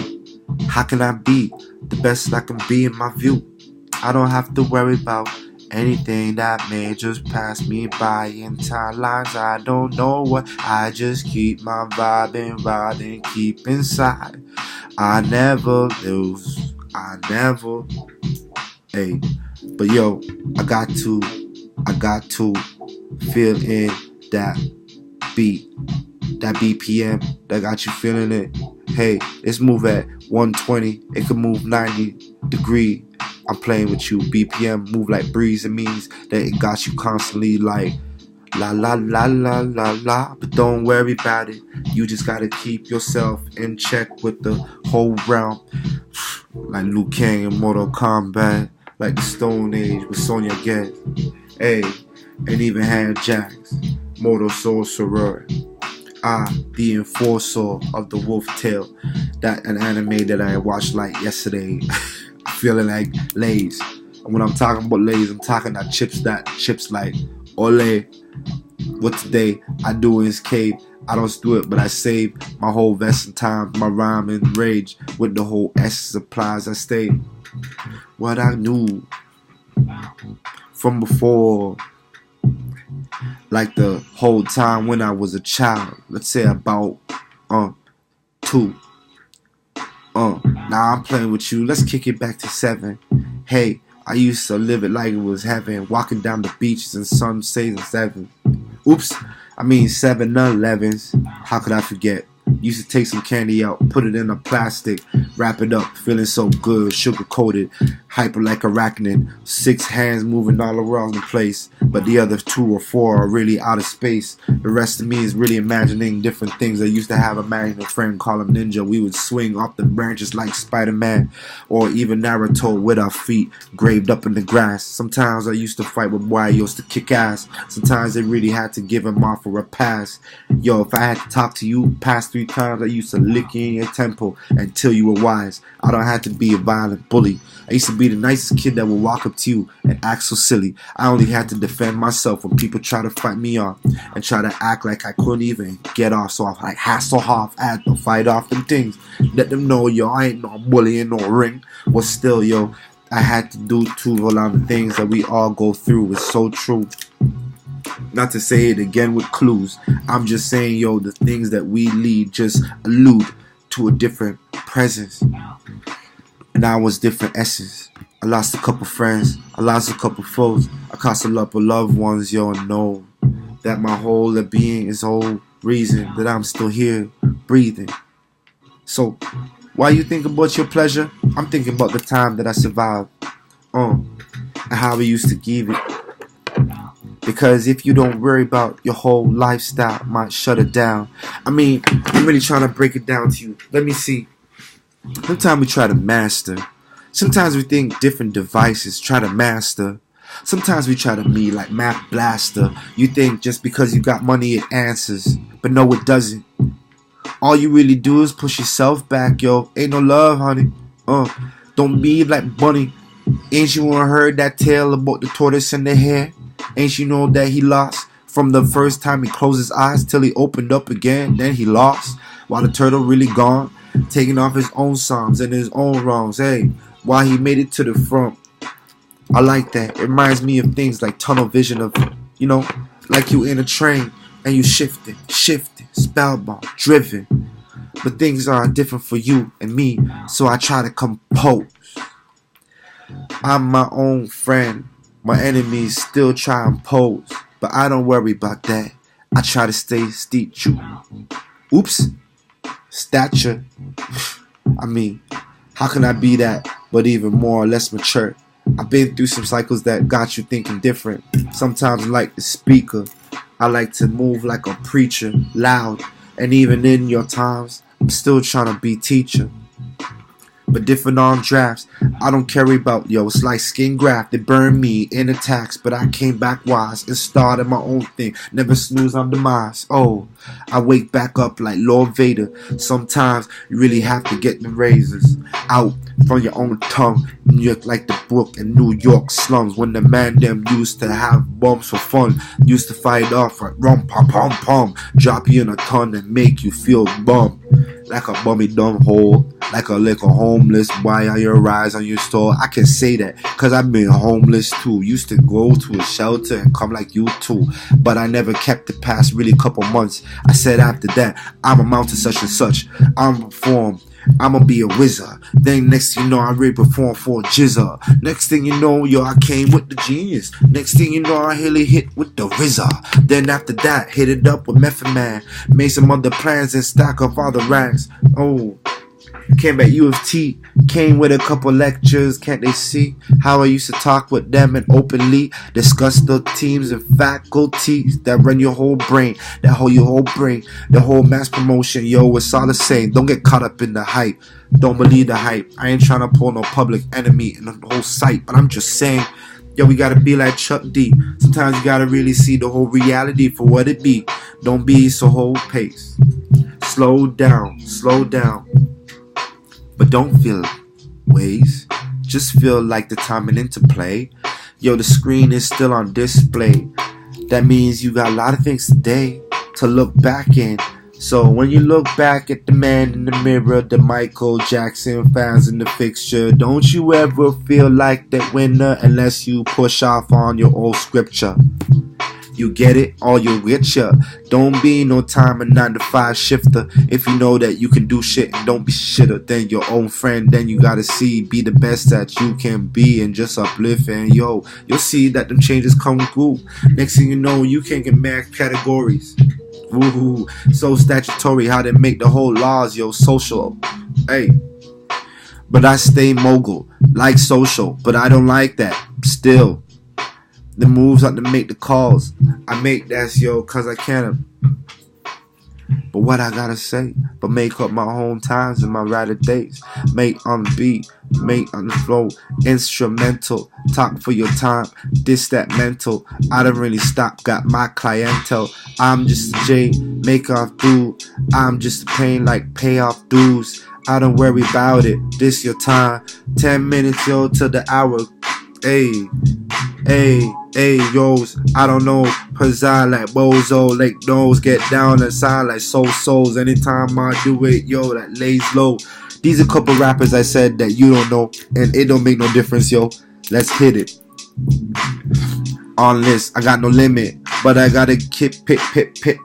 How can I be the best I can be in my view? I don't have to worry about anything that may just pass me by in timelines. I don't know what. I just keep my vibe and ride and keep inside. I never lose. I never. Hey, but yo, I got to feel in that beat, that BPM that got you feeling it. Hey, let's move at 120. It could move 90 degrees. I'm playing with you. BPM move like breeze. It means that it got you constantly like la la la la la la. But don't worry about it. You just gotta keep yourself in check with the whole realm. Like Liu Kang in Mortal Kombat, like the Stone Age with Sonya Get. Hey, and even had Jax, Mortal Sorcerer. The enforcer of the Wolf Tail. That an anime that I watched like yesterday. Feeling like Lay's. And when I'm talking about Lay's, I'm talking about chips like Ole. What today I do is cave. I don't do it, but I save my whole vest in time. My rhyme and rage with the whole S supplies. I stay what I knew from before. Like the whole time when I was a child. Let's say about 2. Now I'm playing with you. Let's kick it back to 7. Hey, I used to live it like it was heaven. Walking down the beaches and sunsetting 7. Oops, I mean 7-11s. How could I forget? Used to take some candy out, put it in a plastic, wrap it up, feeling so good, sugar coated, hyper like arachnid. 6 hands moving all around the place, but the other 2 or 4 are really out of space. The rest of me is really imagining different things. I used to have a imaginary friend, call him Ninja. We would swing off the branches like Spider-Man, or even Naruto with our feet graved up in the grass. Sometimes I used to fight with boy I used to kick ass. Sometimes they really had to give him off for a pass. Yo, if I had to talk to you past 3 times, I used to lick you in your temple until you were wise. I don't have to be a violent bully. I used to be the nicest kid that would walk up to you and act so silly. I only had to defend myself when people try to fight me off and try to act like I couldn't even get off. So I like hassle off, I had to fight off them things. Let them know, yo, I ain't no bully in no ring. But still, yo, I had to do too a lot of things that we all go through. It's so true. Not to say it again with clues. I'm just saying, yo, the things that we lead just allude to a different presence. And I was different essence. I lost a couple friends. I lost a couple foes. I lost a lot of loved ones, yo, and know that my whole being is the whole reason that I'm still here, breathing. So, while you think about your pleasure, I'm thinking about the time that I survived. And how we used to give it. Because if you don't worry about your whole lifestyle, might shut it down. I mean, I'm really trying to break it down to you. Let me see. Sometimes we try to master. Sometimes we think different devices try to master. Sometimes we try to be like Math Blaster. You think just because you got money it answers. But no, it doesn't. All you really do is push yourself back, yo. Ain't no love, honey. Don't be like Bunny. Ain't you heard that tale about the tortoise and the hare? Ain't you know that he lost from the first time he closed his eyes till he opened up again? Then he lost while the turtle really gone, taking off his own psalms and his own wrongs. Hey, while he made it to the front. I like that. It reminds me of things like tunnel vision of, you know, like you in a train and you shifting, spellbound, driven. But things are different for you and me, so I try to compose. I'm my own friend. My enemies still try and pose, but I don't worry about that. I try to stay steep true. Oops, stature. I mean, how can I be that, but even more or less mature? I've been through some cycles that got you thinking different. Sometimes like the speaker, I like to move like a preacher, loud. And even in your times, I'm still trying to be teacher. But different on drafts, I don't care about, yo, it's like skin graft. They burned me in attacks, but I came back wise and started my own thing. Never snooze on demise. Oh, I wake back up like Lord Vader. Sometimes you really have to get the razors out from your own tongue. You're like the book in New York slums when the man them used to have bombs for fun. Used to fight off like rum pom pom pom, drop you in a ton and make you feel bum. Like a bummy dumb hole, like a liquor homeless boy on your rise on your store. I can say that cause I've been homeless too. Used to go to a shelter and come like you too, but I never kept it past really couple months. I said after that I'm amount to such and such. I'm reformed, I'ma be a wizard. Then next thing you know I really perform for a jizzer. Next thing you know, yo, I came with the genius. Next thing you know I really hit with the RZA. Then after that hit it up with Method Man. Made some other plans and stack up all the rags. Oh, came at U of T, came with a couple lectures. Can't they see how I used to talk with them and openly discuss the teams and faculties that run your whole brain, that hold your whole brain, the whole mass promotion. Yo, it's all the same. Don't get caught up in the hype. Don't believe the hype. I ain't trying to pull no public enemy in the whole site, but I'm just saying, yo, we gotta be like Chuck D. Sometimes you gotta really see the whole reality for what it be. Don't be so whole pace. Slow down, but don't feel ways. Just feel like the timing into play. Yo, the screen is still on display. That means you got a lot of things today to look back in. So when you look back at the man in the mirror, the Michael Jackson fans in the fixture, don't you ever feel like that winner unless you push off on your old scripture. You get it, or you'll get ya. Don't be no time a 9 to 5 shifter. If you know that you can do shit and don't be shitter, then your own friend, then you gotta see, be the best that you can be and just uplift. And yo, you'll see that them changes come through. Next thing you know, you can get mad categories. Ooh, so statutory how they make the whole laws, yo, social. Hey. But I stay mogul, like social, but I don't like that. Still, the moves are to make the calls. I make that, yo, cause I can. But what I gotta say, but make up my home times and my rather days. Make on the beat, make on the flow, instrumental. Talk for your time, this that mental. I don't really stop, got my clientele. I'm just a J, make off dude. I'm just a pain like pay off dues. I don't worry about it, this your time. 10 minutes, yo, till the hour. Ayy, ayy. Hey, yo's, I don't know, preside like bozo, like nose, get down and sound like souls. Anytime I do it, yo, that lays low. These a couple rappers I said that you don't know, and it don't make no difference, yo. Let's hit it. On list, I got no limit, but I gotta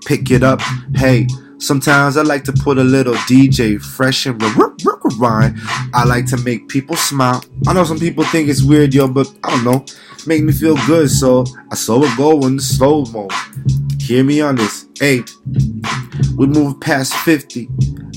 pick it up. Hey, sometimes I like to put a little DJ fresh and rewind. I like to make people smile. I know some people think it's weird, yo, but I don't know. Make me feel good, so I saw it go in the slow mo. Hear me on this. Hey, we moved past 50.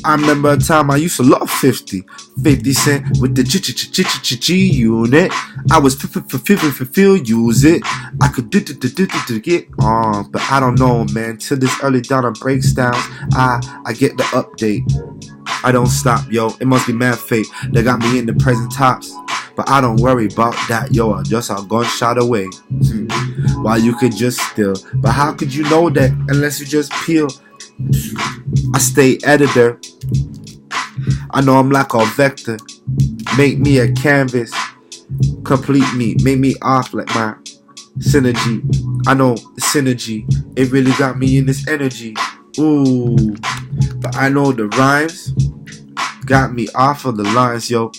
I remember a time I used to love 50. 50 Cent with the G unit. I was feel use it. I could get on, but I don't know, man. Till this early dawn of breaks down, I get the update. I don't stop, yo. It must be mad fate that got me in the present tops. But I don't worry about that, yo. I'm just a gunshot away. While you could just steal. But how could you know that unless you just peel? I stay editor. I know I'm like a vector. Make me a canvas. Complete me. Make me off like my synergy. I know the synergy. It really got me in this energy. Ooh. But I know the rhymes got me off of the lines, yo.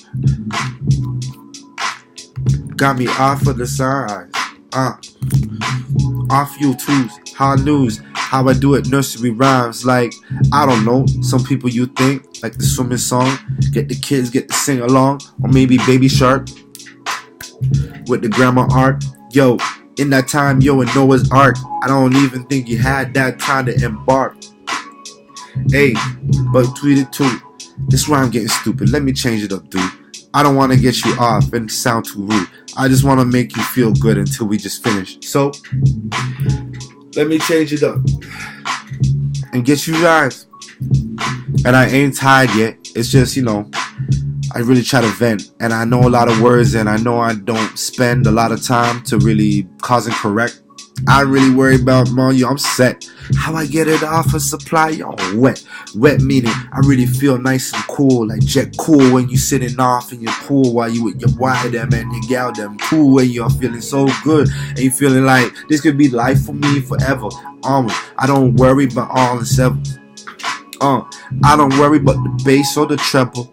Got me off of the sides. Off YouTube's hard news. How I do it, nursery rhymes. Like, I don't know. Some people you think, like the swimming song. Get the kids, get to sing along. Or maybe Baby Shark. With the grammar art. Yo, in that time, yo, in Noah's Ark. I don't even think you had that time to embark. Hey, but tweet it too. This rhyme getting stupid. Let me change it up, dude. I don't want to get you off and sound too rude. I just want to make you feel good until we just finish. So, let me change it up and get you guys. And I ain't tired yet. It's just, you know, I really try to vent. And I know a lot of words, and I know I don't spend a lot of time to really cause and correct. I really worry about more, yo, I'm set. How I get it off of supply, yo, wet. Wet meaning I really feel nice and cool, like jet cool when you sitting off in your pool while you with your boy them and your gal them. Cool when you're feeling so good and you feeling like this could be life for me forever. I don't worry about all the sevens. I don't worry about the bass or the treble.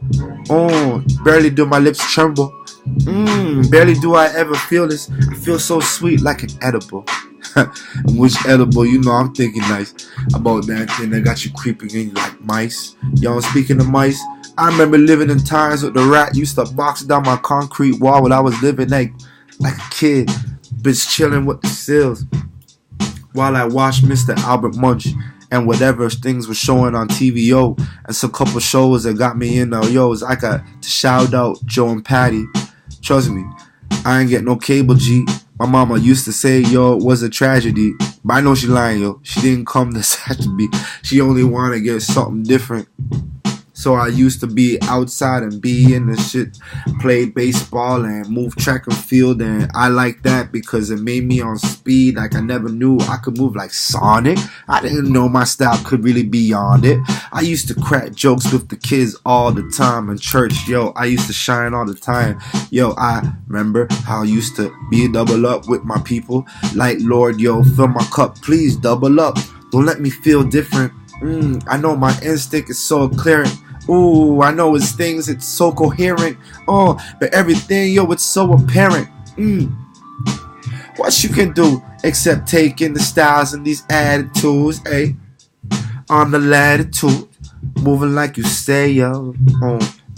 Barely do my lips tremble. Barely do I ever feel this. I feel so sweet like an edible. Which edible, you know I'm thinking nice about that thing that got you creeping in like mice. Yo, speaking of mice, I remember living in times with the rat used to box down my concrete wall when I was living like a kid. Bitch chilling with the seals while I watched Mr. Albert Munch and whatever things were showing on TVO. And some couple shows that got me in there. Yo, I got to shout out Joe and Patty. Trust me, I ain't get no cable, G. My mama used to say, yo, it was a tragedy. But I know she lying, yo. She didn't come to sad to me. She only wanted to get something different. So I used to be outside and be in the shit, play baseball and move track and field, and I like that because it made me on speed like I never knew I could move like Sonic. I didn't know my style could really be beyond it. I used to crack jokes with the kids all the time in church, yo. I used to shine all the time, yo. I remember how I used to be double up with my people, like Lord, yo, fill my cup, please double up. Don't let me feel different. I know my instinct is so clear. Ooh, I know it's things, it's so coherent. But everything, yo, it's so apparent. What you can do except taking the styles and these attitudes, ayy, on the latitude, moving like you say, yo.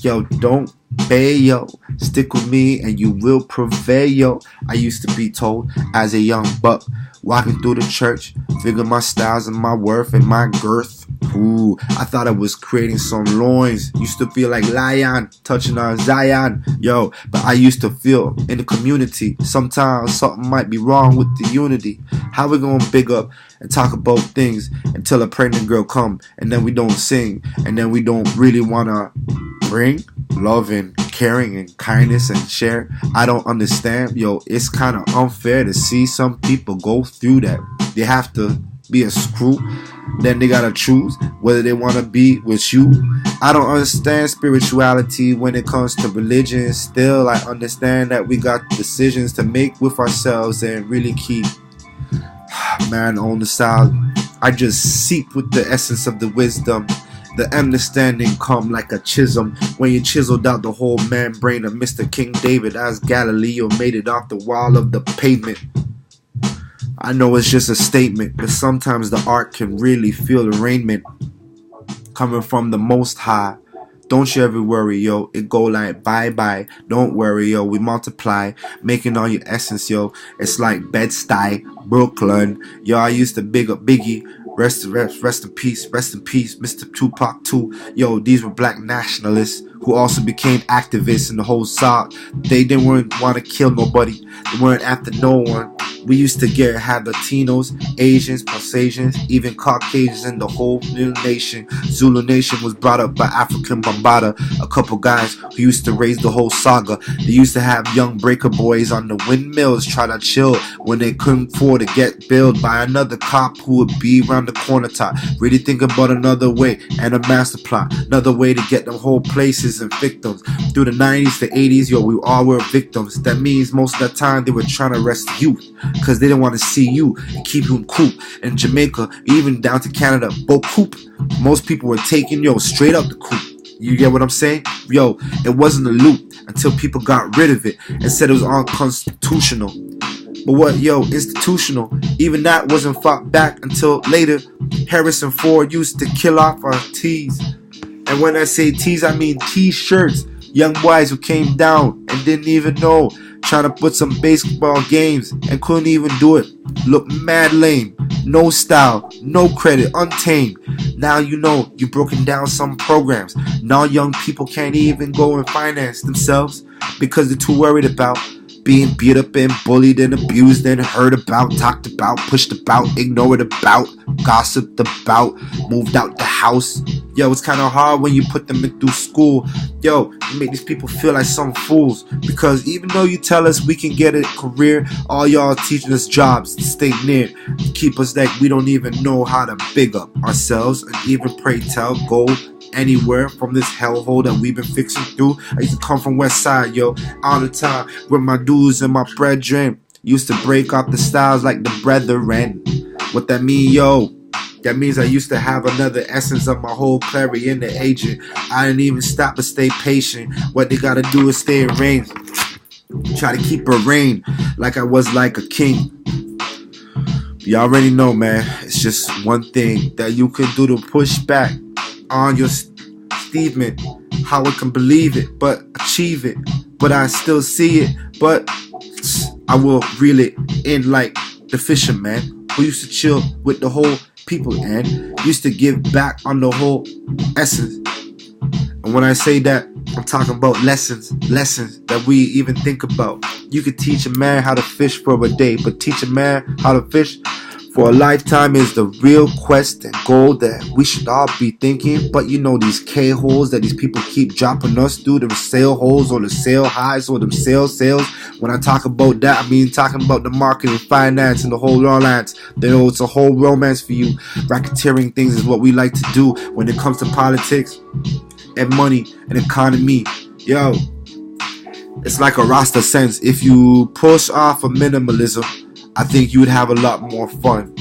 Yo, don't pay, yo. Stick with me and you will prevail, yo. I used to be told as a young buck, Walking through the church, figure my styles and my worth and my girth. Ooh, I thought I was creating some loins. Used to feel like lion, touching on Zion. Yo, but I used to feel in the community. Sometimes something might be wrong with the unity. How we gonna big up and talk about things until a pregnant girl come, and then we don't sing, and then we don't really wanna bring love and caring and kindness and share? I don't understand. Yo, it's kind of unfair to see some people go through that. They have to be a screw, then they gotta choose whether they want to be with you. I don't understand spirituality when it comes to religion. Still, I understand that we got decisions to make with ourselves and really keep man on the side. I just seep with the essence of the wisdom. The understanding come like a chisel when you chiseled out the whole man brain of Mr. King David as Galileo made it off the wall of the pavement. I know it's just a statement, but sometimes the art can really feel arraignment coming from the Most High. Don't you ever worry, yo. It go like bye-bye. Don't worry, yo. We multiply, making all your essence, yo. It's like Bed-Stuy, Brooklyn. Yo, I used to big up Biggie. Rest in peace, Mr. Tupac too. Yo, these were black nationalists who also became activists in the whole South. They didn't want to kill nobody. They weren't after no one. We used to have Latinos, Asians, Pasasians, even Caucasians in the whole nation. Zulu Nation was brought up by African Bambaataa, a couple guys who used to raise the whole saga. They used to have young breaker boys on the windmills try to chill when they couldn't afford to get billed by another cop who would be around the corner top. Really think about another way and a master plot, another way to get them whole places and victims. Through the 90s to 80s, yo, we all were victims. That means most of the time they were trying to arrest youth because they didn't want to see you and keep you in coop. In Jamaica, even down to Canada, both coop. Most people were taking, yo, straight up the coop. You get what I'm saying? Yo, it wasn't a loop until people got rid of it and said it was unconstitutional. But what, yo, institutional? Even that wasn't fought back until later. Harrison Ford used to kill off our tees. And when I say tees, I mean t-shirts. Young boys who came down and didn't even know, trying to put some baseball games and couldn't even do it. Look mad lame, no style, no credit, untamed. Now you know you've broken down some programs. Now young people can't even go and finance themselves because they're too worried about being beat up and bullied and abused and heard about, talked about, pushed about, ignored about, gossiped about, moved out the house. Yo, it's kind of hard when you put them in through school. Yo, you make these people feel like some fools because even though you tell us we can get a career, all y'all teaching us jobs to stay near, to keep us like we don't even know how to big up ourselves and even pray tell, go anywhere from this hellhole that we've been fixing through. I used to come from West Side, yo, all the time with my dudes and my brethren. Used to break up the styles like the brethren. What that mean, yo? That means I used to have another essence of my whole clarity in the agent. I didn't even stop to stay patient. What they gotta do is stay in reign. Try to keep her reign like I was like a king. You already know, man. It's just one thing that you can do to push back on your statement, how I can believe it, but achieve it, but I still see it, but I will reel it in like the fisherman who used to chill with the whole people and used to give back on the whole essence. And when I say that, I'm talking about lessons that we even think about. You could teach a man how to fish for a day, but teach a man how to fish for a lifetime is the real quest and goal that we should all be thinking. But you know, these K-holes that these people keep dropping us through, them sale holes or the sale highs or them sales. When I talk about that, I mean talking about the marketing, finance, and the whole romance. You know, it's a whole romance for you. Racketeering things is what we like to do when it comes to politics and money and economy. Yo, it's like a Rasta sense. If you push off of minimalism, I think you would have a lot more fun.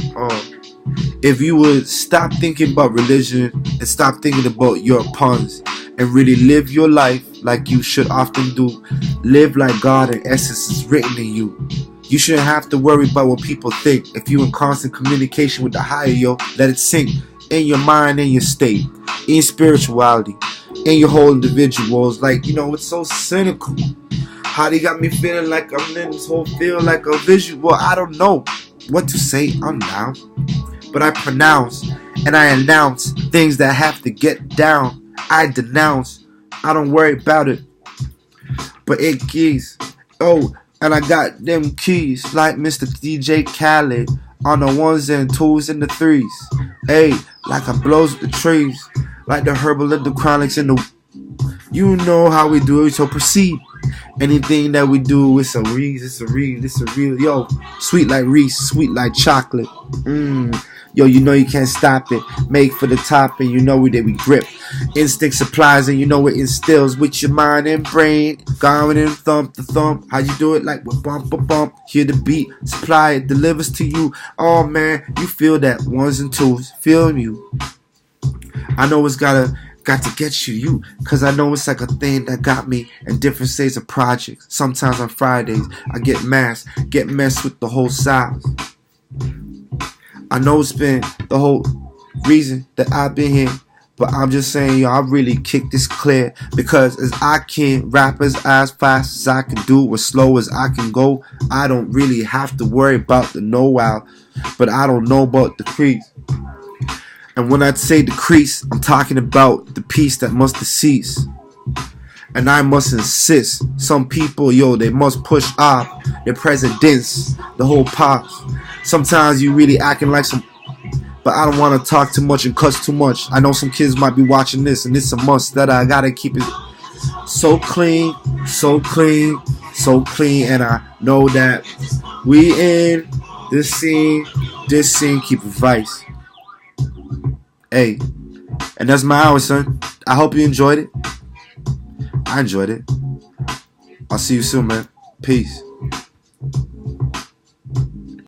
If you would stop thinking about religion and stop thinking about your puns and really live your life like you should often do, live like God and essence is written in you. You shouldn't have to worry about what people think. If you're in constant communication with the higher, yo, let it sink in your mind, in your state, in spirituality, in your whole individuals. Like, you know, it's so cynical. How they got me feeling like I'm in this whole feel like a visual. I don't know. what to say, I'm down. But I pronounce and I announce things that have to get down. I denounce, I don't worry about it. But it keys. Oh, and I got them keys like Mr. DJ Khaled on the ones and twos and the threes. Hey, like I blows the trees, like the herbal and the chronics and the. You know how we do it, so proceed. Anything that we do, it's a real, it's a real, it's a real. Yo, sweet like Reese, sweet like chocolate. Yo, you know you can't stop it. Make for the top, and you know that we grip. Instinct supplies, and you know it instills with your mind and brain. Going and thump the thump. How you do it? Like with bump a bump. Hear the beat, supply it, delivers to you. Oh man, you feel that ones and twos, feel you. I know it's got to get you, cause I know it's like a thing that got me in different states of projects. Sometimes on Fridays, I get messed with the whole South. I know it's been the whole reason that I've been here, but I'm just saying, yo, I really kick this clear because as I can rap as fast as I can do, as slow as I can go, I don't really have to worry about the know-how, but I don't know about the crease. And when I say decrease, I'm talking about the piece that must cease. And I must insist. Some people, yo, they must push off their presidents, the whole pops. Sometimes you really acting like some, but I don't want to talk too much and cuss too much. I know some kids might be watching this, and it's a must that I gotta keep it so clean, so clean, so clean. And I know that we in this scene keep advice. Hey, and that's my hour, son. I hope you enjoyed it. I enjoyed it. I'll see you soon, man. Peace.